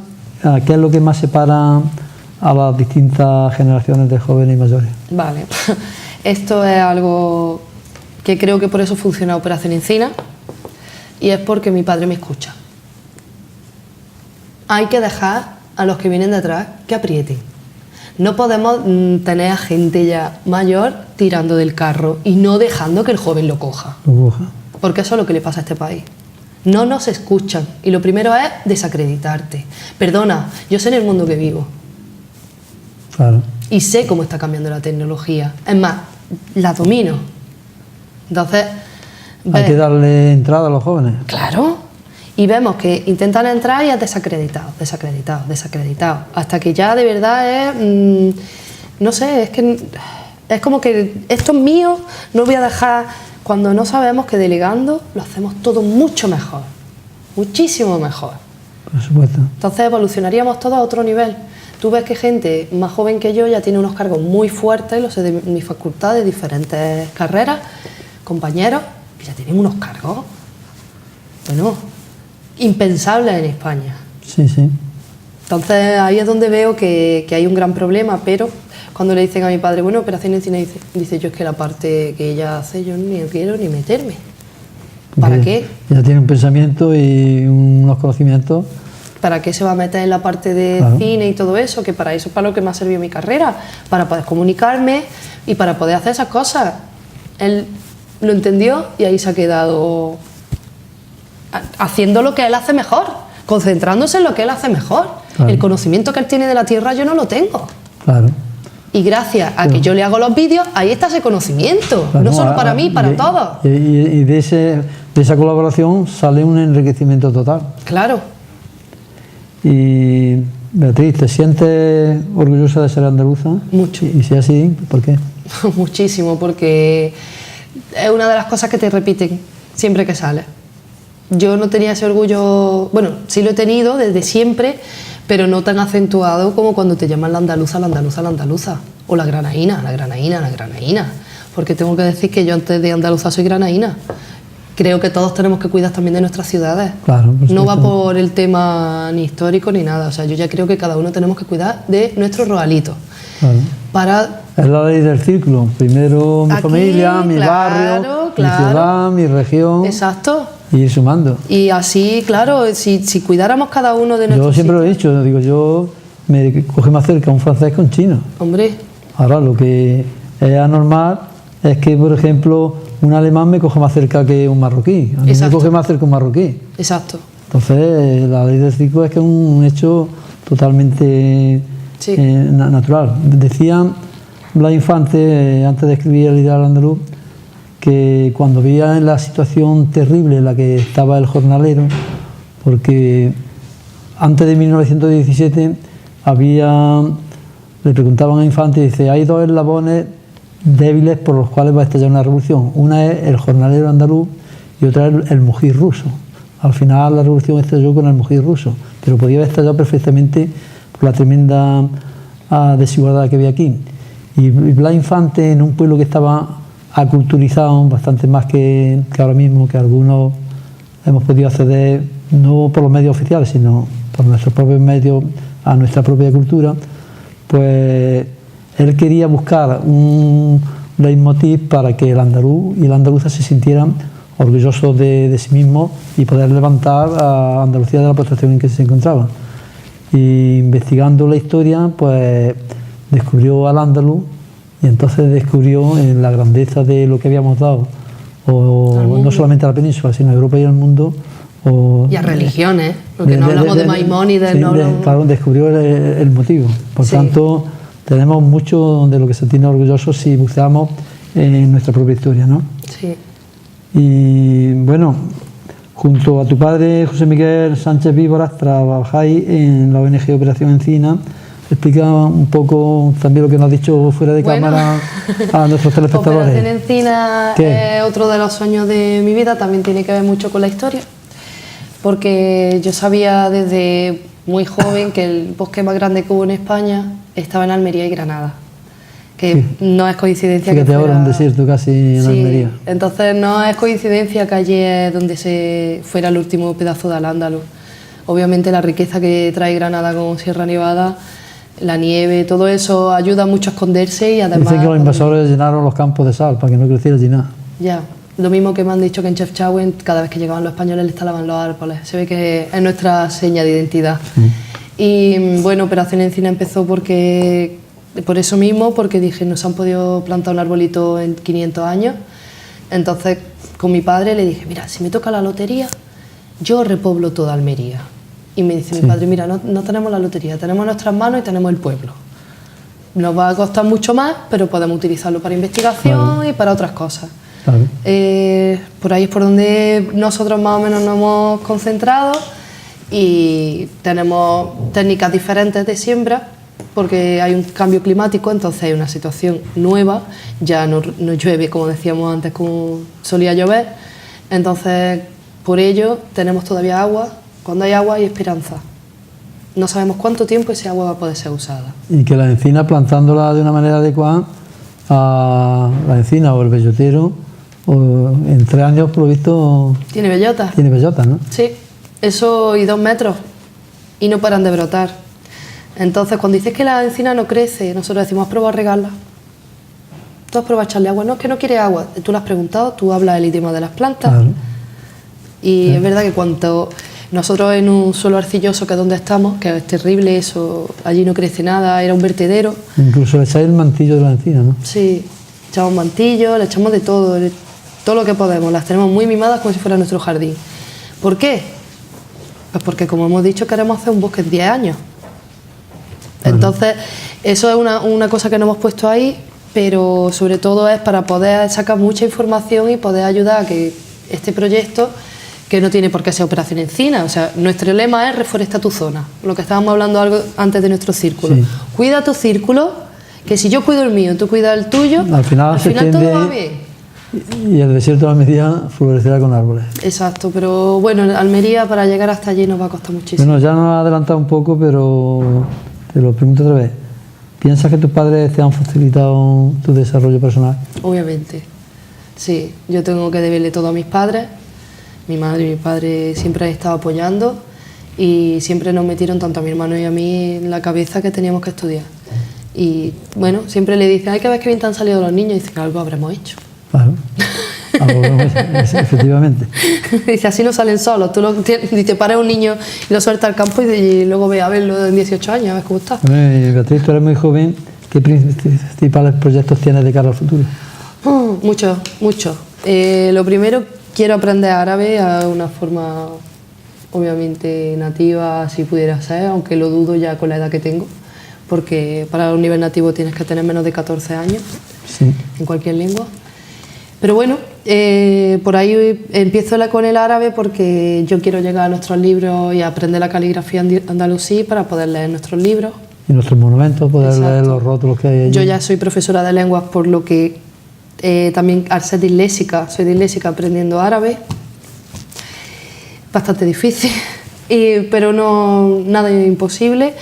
¿qué es lo que más separa a las distintas generaciones de jóvenes y mayores? Vale, esto es algo que creo que por eso funciona Operación Encina, y es porque mi padre me escucha. Hay que dejar a los que vienen detrás que aprieten. No podemos tener a gente ya mayor tirando del carro y no dejando que el joven lo coja. Porque eso es lo que le pasa a este país. No nos escuchan y lo primero es desacreditarte. Perdona, yo sé en el mundo que vivo. Claro. Y sé cómo está cambiando la tecnología. Es más, la domino. Entonces... Hay que darle entrada a los jóvenes. Claro. Y vemos que intentan entrar y es desacreditado. Hasta que ya de verdad es... no sé, es que... Es como que esto es mío, no voy a dejar... Cuando no sabemos que delegando lo hacemos todo mucho mejor. Muchísimo mejor. Por supuesto. Entonces evolucionaríamos todos a otro nivel. Tú ves que gente más joven que yo ya tiene unos cargos muy fuertes, lo sé de mi facultad, de diferentes carreras, compañeros, que ya tienen unos cargos, bueno, impensables en España. Sí. Entonces ahí es donde veo que hay un gran problema, pero cuando le dicen a mi padre, bueno, Operación Encina, dice yo es que la parte que ella hace yo ni quiero ni meterme. ¿Para qué? Ya tiene un pensamiento y unos conocimientos. ¿Para qué se va a meter en la parte de cine y todo eso? Que para eso es para lo que me ha servido mi carrera, para poder comunicarme y para poder hacer esas cosas. Él lo entendió y ahí se ha quedado haciendo lo que él hace mejor, concentrándose en lo que él hace mejor. Claro. El conocimiento que él tiene de la tierra yo no lo tengo. Claro. Y gracias a que yo le hago los vídeos, ahí está ese conocimiento, no solo para mí, para todos. Y de esa colaboración sale un enriquecimiento total. Claro. Y Beatriz, ¿te sientes orgullosa de ser andaluza? Mucho. Y si es así, ¿por qué? Muchísimo, porque es una de las cosas que te repiten siempre que sales. Yo no tenía ese orgullo, bueno, sí lo he tenido desde siempre, pero no tan acentuado como cuando te llaman la andaluza, o la granaína. porque tengo que decir que yo antes de andaluza soy granadina. Creo que todos tenemos que cuidar también de nuestras ciudades. Claro, no va por el tema ni histórico ni nada. O sea, yo ya creo que cada uno tenemos que cuidar de nuestro roalito. Claro. Es la ley del círculo. Primero mi familia, mi barrio, mi ciudad, mi región. Exacto. Y ir sumando. Y así, claro, si cuidáramos cada uno de nuestros. Yo siempre lo he dicho, digo, yo me coge más cerca un francés que un chino. Hombre. Ahora, lo que es anormal es que, por ejemplo, un alemán me coge más cerca que un marroquí. A mí me coge más cerca un marroquí. Exacto. Entonces, la ley del círculo es que es un hecho totalmente natural. Decía Blas Infante, antes de escribir el ideal andaluz, que cuando veía en la situación terrible en la que estaba el jornalero, porque antes de 1917 le preguntaban a Infante, dice, hay dos eslabones débiles por los cuales va a estallar una revolución. Una es el jornalero andaluz y otra es el mují ruso. Al final la revolución estalló con el mují ruso, pero podía haber estallado perfectamente por la tremenda desigualdad que había aquí. Y Blas Infante, en un pueblo que estaba aculturizado bastante más que ahora mismo, que algunos hemos podido acceder, no por los medios oficiales, sino por nuestros propios medios, a nuestra propia cultura, pues él quería buscar un leitmotiv para que el andaluz y la andaluza se sintieran orgullosos de sí mismos y poder levantar a Andalucía de la postración en que se encontraba. Y investigando la historia, pues descubrió al andaluz y entonces descubrió la grandeza de lo que habíamos dado, no solamente a la península, sino a Europa y al mundo. Y a religiones, porque no hablamos de Maimónides. Claro, descubrió el motivo. Por tanto, tenemos mucho de lo que se tiene orgullosos si buceamos en nuestra propia historia, ¿no? Sí. Y bueno, junto a tu padre, José Miguel Sánchez Víboras, trabajáis en la ONG Operación Encina. Explica un poco también lo que nos has dicho fuera de cámara a nuestros telespectadores. Operación Encina es otro de los sueños de mi vida, también tiene que ver mucho con la historia, porque yo sabía desde muy joven que el bosque más grande que hubo en España estaba en Almería y Granada, que no es coincidencia. Fíjate, que fuera... ahora un desierto casi en Almería. Entonces no es coincidencia que allí es donde fuera el último pedazo de Al-Ándalus. Obviamente la riqueza que trae Granada con Sierra Nevada, la nieve, todo eso ayuda mucho a esconderse y además... Dicen que los invasores llenaron los campos de sal para que no creciera allí nada. Ya, lo mismo que me han dicho que en Chefchaouen cada vez que llegaban los españoles les talaban los árboles. Se ve que es nuestra seña de identidad. Y bueno, Operación Encina empezó por eso mismo, porque dije, no se han podido plantar un arbolito en 500 años. Entonces con mi padre le dije, mira, si me toca la lotería, yo repoblo toda Almería. Y me dice mi padre, mira, no tenemos la lotería, tenemos nuestras manos y tenemos el pueblo. Nos va a costar mucho más, pero podemos utilizarlo para investigación y para otras cosas. Por ahí es por donde nosotros más o menos nos hemos concentrado y tenemos técnicas diferentes de siembra, porque hay un cambio climático, entonces hay una situación nueva, ya no llueve como decíamos antes, como solía llover, entonces por ello tenemos todavía agua. Cuando hay agua hay esperanza. No sabemos cuánto tiempo ese agua va a poder ser usada. Y que la encina, plantándola de una manera adecuada, a la encina o el bellotero, en 3 años, por lo visto... Tiene bellotas. Tiene bellotas, ¿no? Sí, eso y 2 metros. Y no paran de brotar. Entonces, cuando dices que la encina no crece, nosotros decimos, ¿has probado a regarla? ¿Tú has probado a echarle agua? No, es que no quiere agua. Tú lo has preguntado, tú hablas el idioma de las plantas. Claro. Y es verdad que cuanto... Nosotros en un suelo arcilloso, que es donde estamos, que es terrible, eso, allí no crece nada, era un vertedero. Incluso le echáis el mantillo de la encina, ¿no? Sí, echamos mantillo, le echamos de todo lo que podemos, las tenemos muy mimadas como si fuera nuestro jardín. ¿Por qué? Pues porque, como hemos dicho, queremos hacer un bosque en 10 años. Entonces, eso es una cosa que no hemos puesto ahí, pero sobre todo es para poder sacar mucha información y poder ayudar a que este proyecto, que no tiene por qué ser Operación Encina, o sea, nuestro lema es reforesta tu zona, lo que estábamos hablando algo antes de nuestro círculo. Sí. Cuida tu círculo, que si yo cuido el mío, tú cuidas el tuyo, al final todo va bien. Y el desierto de Almería florecerá con árboles. Exacto, pero bueno, Almería para llegar hasta allí nos va a costar muchísimo. Bueno, ya nos ha adelantado un poco, pero te lo pregunto otra vez. ¿Piensas que tus padres te han facilitado tu desarrollo personal? Obviamente, sí. Yo tengo que deberle todo a mis padres. Mi madre y mi padre siempre han estado apoyando y siempre nos metieron, tanto a mi hermano y a mí, en la cabeza que teníamos que estudiar. Y bueno, siempre le dicen, hay que ver qué bien te han salido los niños, y dicen, algo habremos hecho. Claro, algo habremos hecho, efectivamente. Dice, así no salen solos, tú te paras un niño y lo sueltas al campo y luego ve a verlo en 18 años, a ver cómo está. Beatriz, tú eres muy joven, ¿qué principales proyectos tienes de cara al futuro? Muchos, muchos. Lo primero, quiero aprender árabe a una forma obviamente nativa, si pudiera ser, aunque lo dudo ya con la edad que tengo, porque para un nivel nativo tienes que tener menos de 14 años, sí, en cualquier lengua. Pero bueno, por ahí empiezo con el árabe porque yo quiero llegar a nuestros libros y aprender la caligrafía andalusí para poder leer nuestros libros. Y nuestros monumentos, poder leer los rótulos que hay allí. Yo ya soy profesora de lenguas, por lo que también al ser disléxica, soy disléxica aprendiendo árabe. Bastante difícil, pero no nada imposible.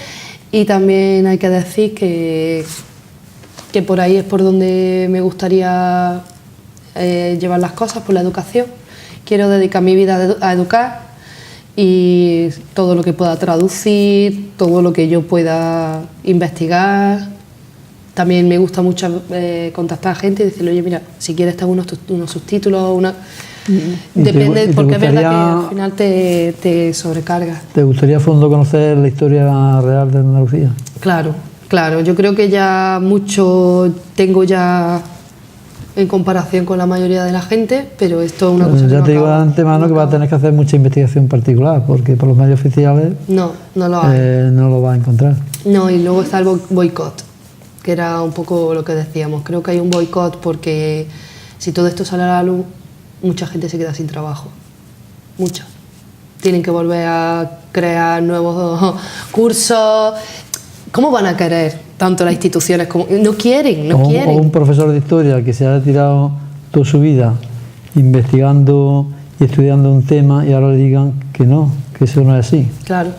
Y también hay que decir que por ahí es por donde me gustaría llevar las cosas, por la educación. Quiero dedicar mi vida a educar y todo lo que pueda traducir, todo lo que yo pueda investigar. También me gusta mucho contactar a gente y decirle, oye, mira, si quieres te hago unos subtítulos, depende, porque es verdad que al final te sobrecarga. ¿Te gustaría a fondo conocer la historia real de Andalucía? Claro, claro. Yo creo que ya mucho tengo ya en comparación con la mayoría de la gente, pero esto es una cosa ya que te digo de antemano que vas a tener que hacer mucha investigación particular, porque por los medios oficiales no lo hay. No lo vas a encontrar. No, y luego está el boicot, que era un poco lo que decíamos. Creo que hay un boicot porque si todo esto sale a la luz, mucha gente se queda sin trabajo. Mucha. Tienen que volver a crear nuevos cursos. ¿Cómo van a querer tanto las instituciones como...? No quieren. O un profesor de historia que se ha tirado toda su vida investigando y estudiando un tema y ahora le digan que no, que eso no es así. Claro.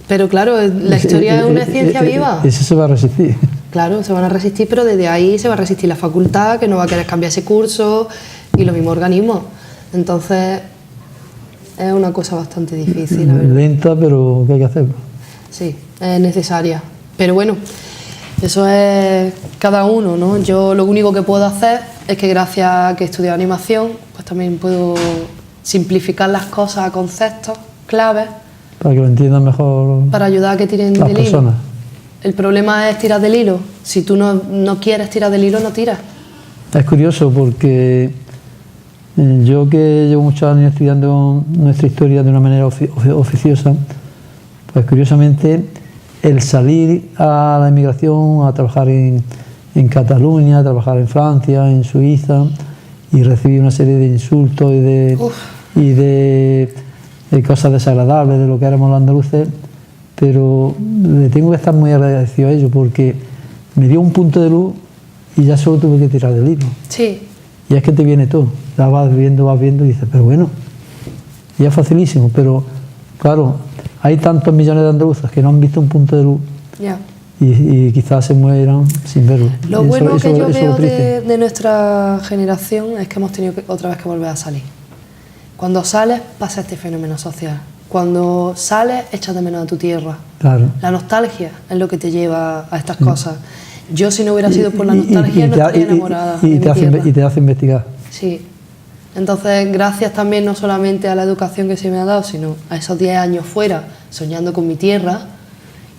Pero claro, la historia es una ciencia viva. Eso se va a resistir. Claro, se van a resistir, pero desde ahí se va a resistir la facultad, que no va a querer cambiar ese curso, y los mismos organismos. Entonces, es una cosa bastante difícil. Lenta, pero ¿qué hay que hacer? Sí, es necesaria. Pero bueno, eso es cada uno, ¿no? Yo lo único que puedo hacer es que gracias a que he estudiado animación, pues también puedo simplificar las cosas a conceptos claves. Para que lo entiendan mejor. Para ayudar a que tiren del hilo. El problema es tirar del hilo. Si tú no quieres tirar del hilo, no tiras. Es curioso porque yo que llevo muchos años estudiando nuestra historia de una manera oficiosa, pues curiosamente el salir a la emigración, a trabajar en Cataluña, a trabajar en Francia, en Suiza, y recibir una serie de insultos y de cosas desagradables de lo que éramos los andaluces, pero le tengo que estar muy agradecido a ello porque me dio un punto de luz y ya solo tuve que tirar del hilo. Sí. Y es que te viene todo, ya vas viendo y dices, pero bueno, ya es facilísimo, pero claro, hay tantos millones de andaluzas que no han visto un punto de luz. Ya. Y quizás se mueran sin verlo. Lo bueno que yo veo de nuestra generación es que hemos tenido otra vez que volver a salir. Cuando sales pasa este fenómeno social. Cuando sales echas de menos a tu tierra. Claro. La nostalgia es lo que te lleva a estas cosas. Yo si no hubiera sido por la nostalgia no estaría enamorada de mi tierra. Y te hace investigar. Sí. Entonces, gracias también no solamente a la educación que se me ha dado, sino a esos 10 años fuera, soñando con mi tierra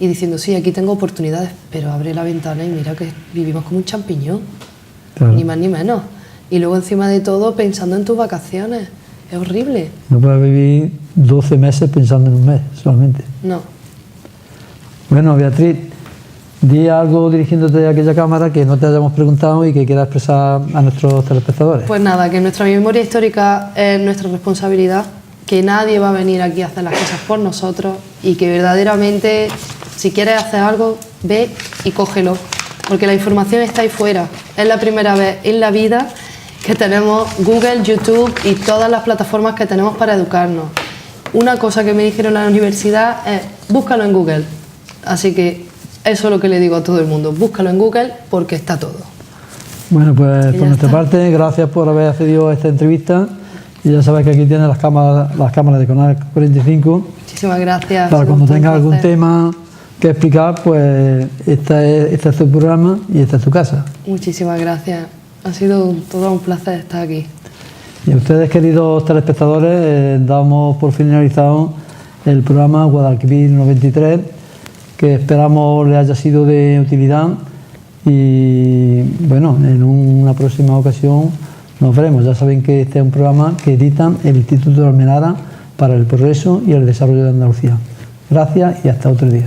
y diciendo, sí, aquí tengo oportunidades, pero abre la ventana y mira que vivimos como un champiñón, claro. Ni más ni menos. Y luego encima de todo pensando en tus vacaciones, es horrible. No puedes vivir 12 meses pensando en un mes solamente. No. Bueno, Beatriz, di algo dirigiéndote a aquella cámara que no te hayamos preguntado y que quieras expresar a nuestros telespectadores. Pues nada, que nuestra memoria histórica es nuestra responsabilidad, que nadie va a venir aquí a hacer las cosas por nosotros y que verdaderamente, si quieres hacer algo, ve y cógelo, porque la información está ahí fuera. Es la primera vez en la vida que tenemos Google, YouTube y todas las plataformas que tenemos para educarnos. Una cosa que me dijeron en la universidad es, búscalo en Google. Así que Eso es lo que le digo a todo el mundo, búscalo en Google porque está todo. Bueno, pues por nuestra está. parte, gracias por haber accedido a esta entrevista. Y ya sabes que aquí tienes las cámaras de Canal 45. Muchísimas gracias. Para cuando tengas algún placer. tema que explicar, pues este es tu programa y esta es tu casa. Muchísimas gracias. Ha sido todo un placer estar aquí. Y a ustedes, queridos telespectadores, damos por finalizado el programa Guadalquivir 93, que esperamos les haya sido de utilidad y bueno, en una próxima ocasión nos veremos. Ya saben que este es un programa que editan el Instituto de Almenara para el Progreso y el Desarrollo de Andalucía. Gracias y hasta otro día.